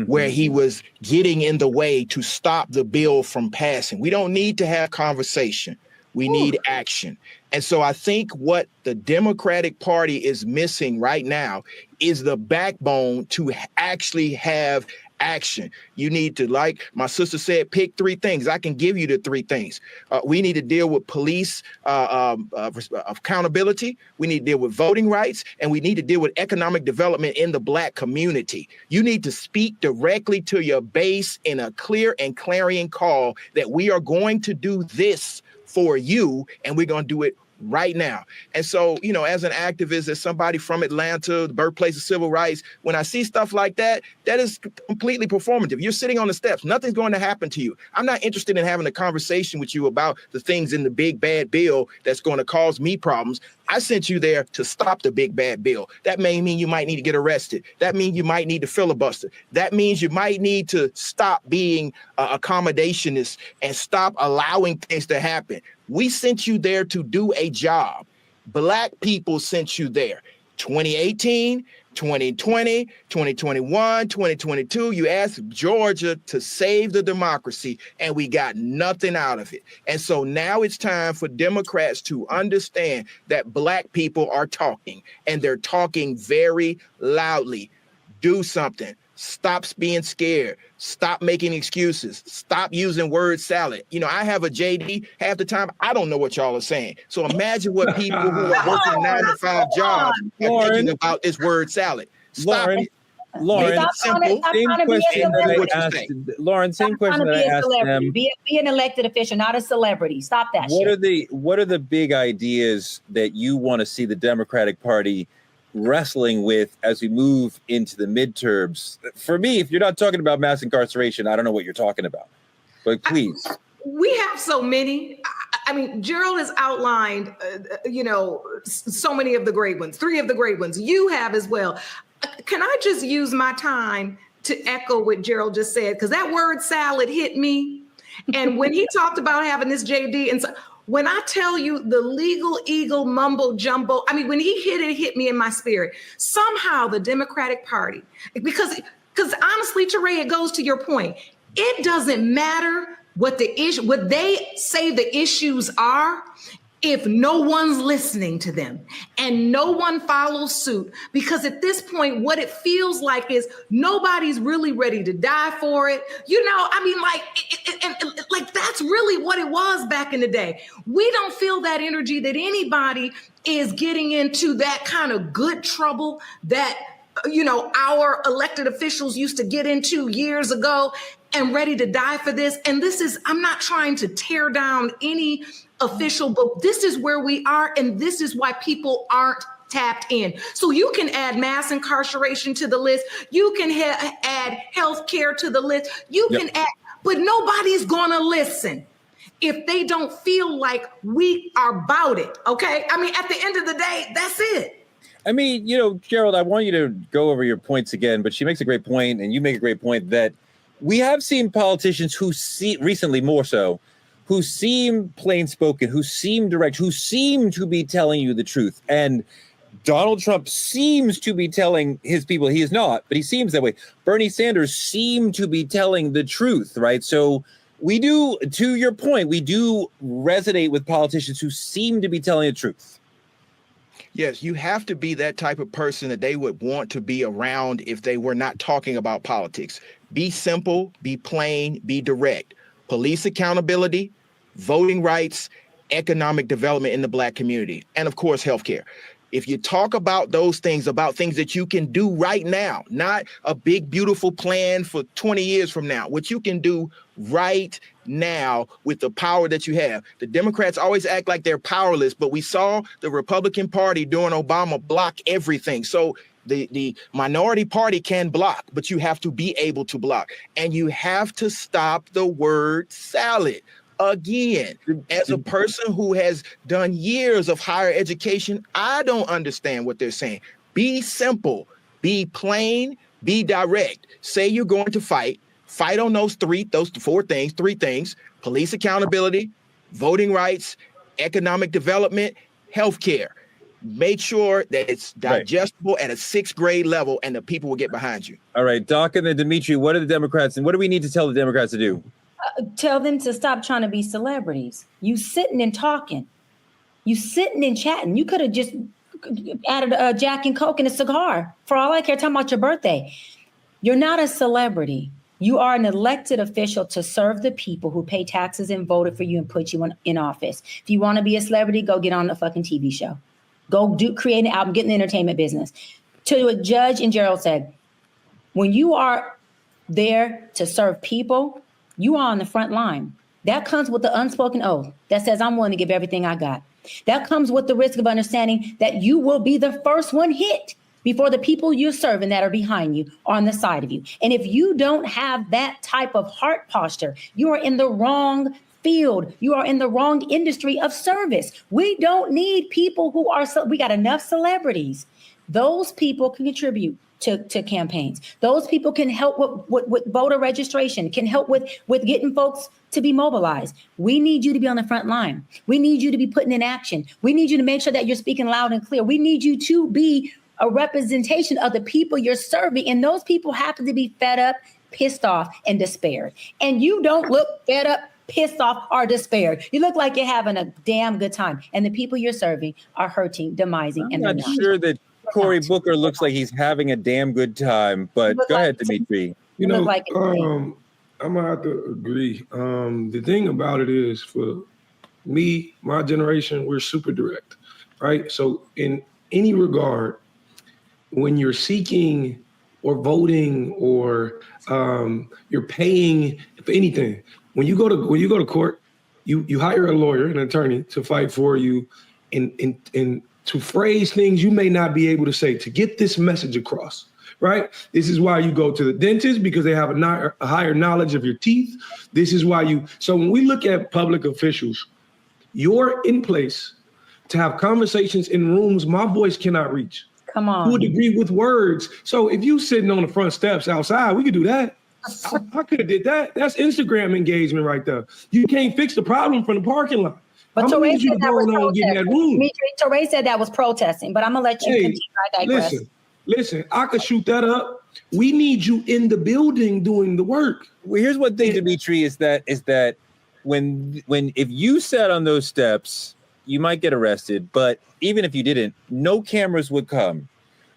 where he was getting in the way to stop the bill from passing. We don't need to have conversation. We need action. And so I think what the Democratic Party is missing right now is the backbone to actually have action. You need to, like my sister said, pick 3 things. I can give you the 3 things. We need to deal with police accountability. We need to deal with voting rights, and we need to deal with economic development in the Black community. You need to speak directly to your base in a clear and clarion call that we are going to do this for you, and we're going to do it right now. And so, you know, as an activist, as somebody from Atlanta, the birthplace of civil rights, when I see stuff like that, that is completely performative. You're sitting on the steps. Nothing's going to happen to you. I'm not interested in having a conversation with you about the things in the big bad bill that's going to cause me problems. I sent you there to stop the big bad bill. That may mean you might need to get arrested. That means you might need to filibuster. That means you might need to stop being accommodationist and stop allowing things to happen. We sent you there to do a job. Black people sent you there. 2018, 2020, 2021, 2022, you asked Georgia to save the democracy, and we got nothing out of it. And so now it's time for Democrats to understand that Black people are talking, and they're talking very loudly. Do something. Stop being scared. Stop making excuses. Stop using word salad. You know, I have a JD. Half the time, I don't know what y'all are saying. So imagine what people who are working 9-to-5 jobs are thinking about this word salad. Stop it. Lauren, simple. Same question that I asked. Lauren, same question that I asked them. Be an elected official, not a celebrity. Stop that shit. What are the big ideas that you want to see the Democratic Party wrestling with as we move into the midterms? For me, if you're not talking about mass incarceration, I don't know what you're talking about. But please. We have so many. I mean, Gerald has outlined, so many of the great ones, 3 of the great ones. You have as well. Can I just use my time to echo what Gerald just said? Because that word salad hit me. And when he talked about having this JD, and so, when I tell you the legal eagle mumbo jumbo, I mean, when he hit it, it hit me in my spirit. Somehow the Democratic Party, because honestly, Teray, it goes to your point. It doesn't matter what they say the issues are if no one's listening to them and no one follows suit. Because at this point, what it feels like is nobody's really ready to die for it. Like that's really what it was back in the day. We don't feel that energy that anybody is getting into that kind of good trouble that, our elected officials used to get into years ago and ready to die for this. And I'm not trying to tear down any official, but this is where we are. And this is why people aren't tapped in. So you can add mass incarceration to the list. You can add healthcare to the list. You can add, but nobody's going to listen if they don't feel like we are about it. Okay. I mean, at the end of the day, that's it. I mean, Gerald, I want you to go over your points again, but she makes a great point, and you make a great point that we have seen politicians who recently more so, who seem plain spoken, who seem direct, who seem to be telling you the truth. And Donald Trump seems to be telling his people, he is not, but he seems that way. Bernie Sanders seemed to be telling the truth, right? So we do, to your point, we do resonate with politicians who seem to be telling the truth. Yes, you have to be that type of person that they would want to be around if they were not talking about politics. Be simple, be plain, be direct. Police accountability, voting rights, economic development in the Black community, and of course, healthcare. If you talk about those things, about things that you can do right now, not a big, beautiful plan for 20 years from now, what you can do right now with the power that you have. The Democrats always act like they're powerless, but we saw the Republican Party during Obama block everything. So the minority party can block, but you have to be able to block. And you have to stop the word salad. Again, as a person who has done years of higher education, I don't understand what they're saying. Be simple, be plain, be direct. Say you're going to fight on those 3 things: police accountability, voting rights, economic development, healthcare. Make sure that it's digestible at a 6th grade level and the people will get behind you. All right, Doc and then Dimitri, what are the Democrats and what do we need to tell the Democrats to do? Tell them to stop trying to be celebrities. You sitting and talking. You sitting and chatting. You could have just added a Jack and Coke and a cigar. For all I care, talking about your birthday. You're not a celebrity. You are an elected official to serve the people who pay taxes and voted for you and put you in office. If you want to be a celebrity, go get on a fucking TV show. Go create an album, get in the entertainment business. To a judge, and Gerald said, when you are there to serve people, you are on the front line. That comes with the unspoken oath that says, I'm willing to give everything I got. That comes with the risk of understanding that you will be the first one hit before the people you're serving that are behind you are on the side of you. And if you don't have that type of heart posture, you are in the wrong field. You are in the wrong industry of service. We don't need people who are, we got enough celebrities. Those people can contribute to campaigns. Those people can help with voter registration, can help with getting folks to be mobilized. We need you to be on the front line. We need you to be putting in action. We need you to make sure that you're speaking loud and clear. We need you to be a representation of the people you're serving. And those people happen to be fed up, pissed off, and despaired. And you don't look fed up, pissed off, or despaired. You look like you're having a damn good time. And the people you're serving are hurting, demising, and I'm not sure that Cory Booker looks like he's having a damn good time, but go ahead, Dimitri. You know, I'm gonna have to agree. The thing about it is, for me, my generation, we're super direct, right? So in any regard, when you're seeking or voting or you're paying for anything, when you go to court, you hire a lawyer, an attorney, to fight for you, and to phrase things you may not be able to say, to get this message across, right? This is why you go to the dentist, because they have a higher knowledge of your teeth. This is why so when we look at public officials, you're in place to have conversations in rooms my voice cannot reach. Come on. To a degree with words. So if you sitting on the front steps outside, we could do that. I could have did that. That's Instagram engagement right there. You can't fix the problem from the parking lot. But Touré said that was protesting. Touré said that was protesting, but I'm gonna let you continue. I digress. Listen, I could shoot that up. We need you in the building doing the work. Well, here's one thing, Dimitri, is that when if you sat on those steps, you might get arrested. But even if you didn't, no cameras would come.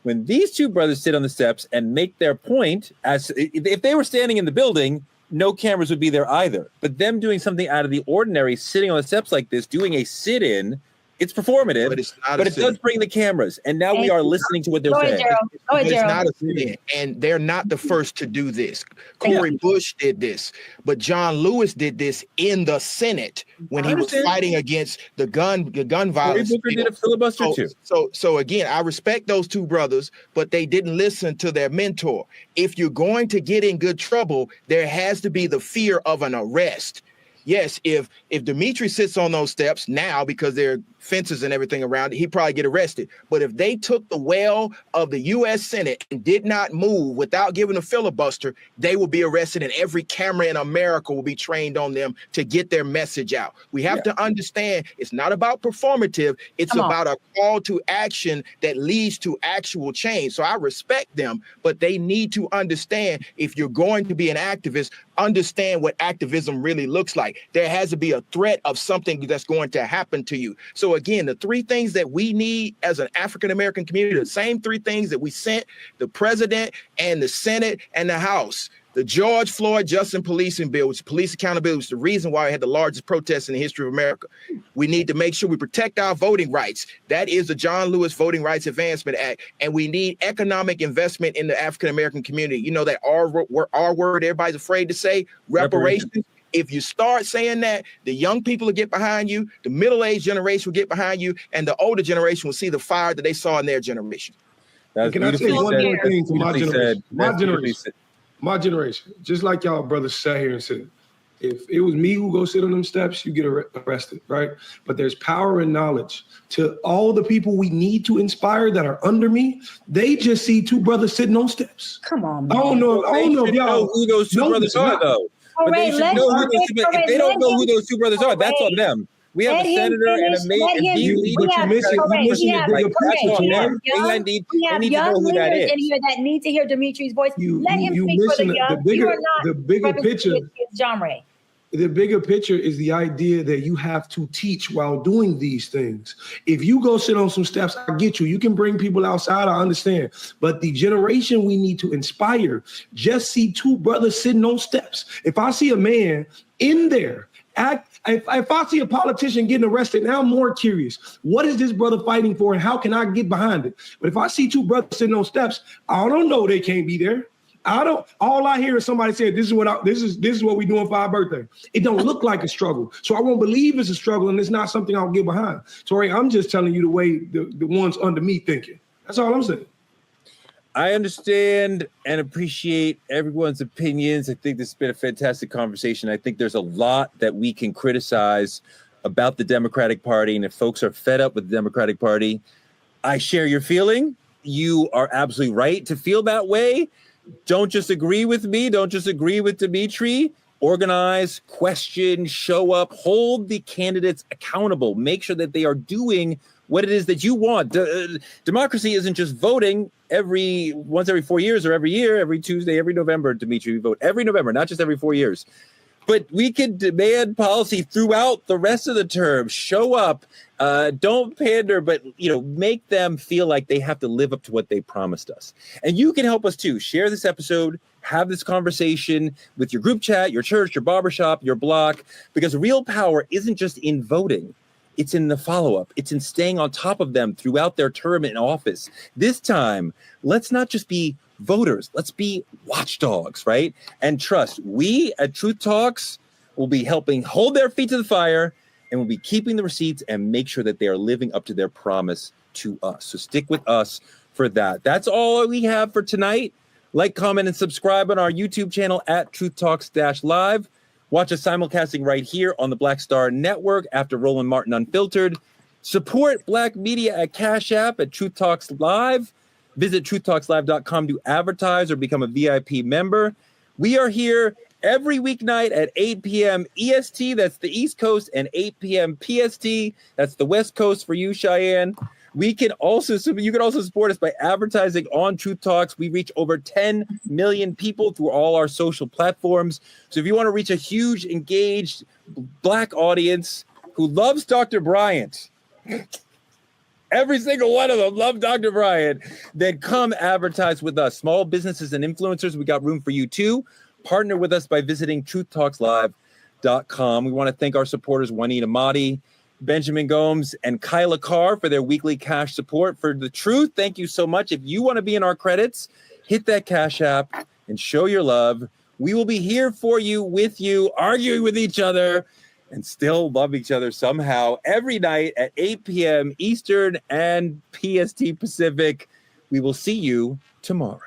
When these two brothers sit on the steps and make their point, as if they were standing in the building, no cameras would be there either. But them doing something out of the ordinary, sitting on the steps like this, doing a sit-in, it's performative, but it does bring the cameras. And now we are listening to what they're saying. It's not a sit-in, and they're not the first to do this. Cori Bush did this, but John Lewis did this in the Senate when he was fighting against the gun violence. Cory Booker did a filibuster too. So again, I respect those two brothers, but they didn't listen to their mentor. If you're going to get in good trouble, there has to be the fear of an arrest. Yes, if Dimitri sits on those steps now because there are fences and everything around it, he'd probably get arrested. But if they took the well of the U.S. Senate and did not move without giving a filibuster, they will be arrested, and every camera in America will be trained on them to get their message out. We have to understand it's not about performative. It's about a call to action that leads to actual change. So I respect them, but they need to understand, if you're going to be an activist, understand what activism really looks like. There has to be a threat of something that's going to happen to you. So again, the three things that we need as an African-American community, the same three things that we sent the president and the Senate and the House. The George Floyd Justice Policing Bill, which is police accountability, was the reason why we had the largest protest in the history of America. We need to make sure we protect our voting rights. That is the John Lewis Voting Rights Advancement Act. And we need economic investment in the African-American community. You know that R word everybody's afraid to say, reparations. If you start saying that, the young people will get behind you, the middle-aged generation will get behind you, and the older generation will see the fire that they saw in their generation. Can I say one more thing to my generation? My generation, just like y'all brothers sat here and said, if it was me who go sit on them steps, you get arrested, right? But there's power and knowledge to all the people we need to inspire that are under me. They just see two brothers sitting on steps. Come on, man. I don't know if y'all know who those two brothers are, though. But they should know who those, if they don't know who those two brothers are, that's on them. We have a senator and a leader. But you're missing the bigger picture. We have young leaders in here that need to hear Dimitri's voice. Let him speak for the young. The bigger picture. John Ray. The bigger picture is the idea that you have to teach while doing these things. If you go sit on some steps, I get you. You can bring people outside, I understand. But the generation we need to inspire, just see two brothers sitting on steps. If I see a man in there, if I see a politician getting arrested, now I'm more curious. What is this brother fighting for, and how can I get behind it? But if I see two brothers sitting on steps, I don't know they can't be there. All I hear is somebody saying, this is what we doing for our birthday. It don't look like a struggle. So I won't believe it's a struggle, and it's not something I'll get behind. Tori, I'm just telling you the way the ones under me thinking. That's all I'm saying. I understand and appreciate everyone's opinions. I think this has been a fantastic conversation. I think there's a lot that we can criticize about the Democratic Party. And if folks are fed up with the Democratic Party, I share your feeling. You are absolutely right to feel that way. Don't just agree with me. Don't just agree with Dimitri. Organize, question, show up, hold the candidates accountable. Make sure that they are doing what it is that you want. Democracy isn't just voting once every 4 years or every year, every Tuesday, every November, Dimitri. We vote every November, not just every 4 years. But we can demand policy throughout the rest of the term. Show up, don't pander, but make them feel like they have to live up to what they promised us. And you can help us too. Share this episode, have this conversation with your group chat, your church, your barbershop, your block, because real power isn't just in voting. It's in the follow-up. It's in staying on top of them throughout their term in office. This time, let's not just be voters. Let's be watchdogs, right? And trust, we at Truth Talks will be helping hold their feet to the fire, and we'll be keeping the receipts and make sure that they are living up to their promise to us. So stick with us for that. That's all we have for tonight. Like, comment, and subscribe on our YouTube channel at Truth Talks-Live. Watch us simulcasting right here on the Black Star Network after Roland Martin Unfiltered. Support Black media at Cash App at Truth Talks Live. Visit truthtalkslive.com to advertise or become a VIP member. We are here every weeknight at 8 p.m. EST. That's the East Coast, and 8 p.m. PST. That's the West Coast for you, Cheyenne. You can also support us by advertising on Truth Talks. We reach over 10 million people through all our social platforms. So if you want to reach a huge, engaged Black audience who loves Dr. Bryant, every single one of them love Dr. Bryant, then come advertise with us. Small businesses and influencers, we got room for you too. Partner with us by visiting truthtalkslive.com. We want to thank our supporters, Juanita Motti, Benjamin Gomes, and Kyla Carr for their weekly cash support for the truth. Thank you so much. If you want to be in our credits, hit that Cash App and show your love. We will be here for you, with you, arguing with each other, and still love each other somehow every night at 8 p.m. Eastern and PST Pacific. We will see you tomorrow.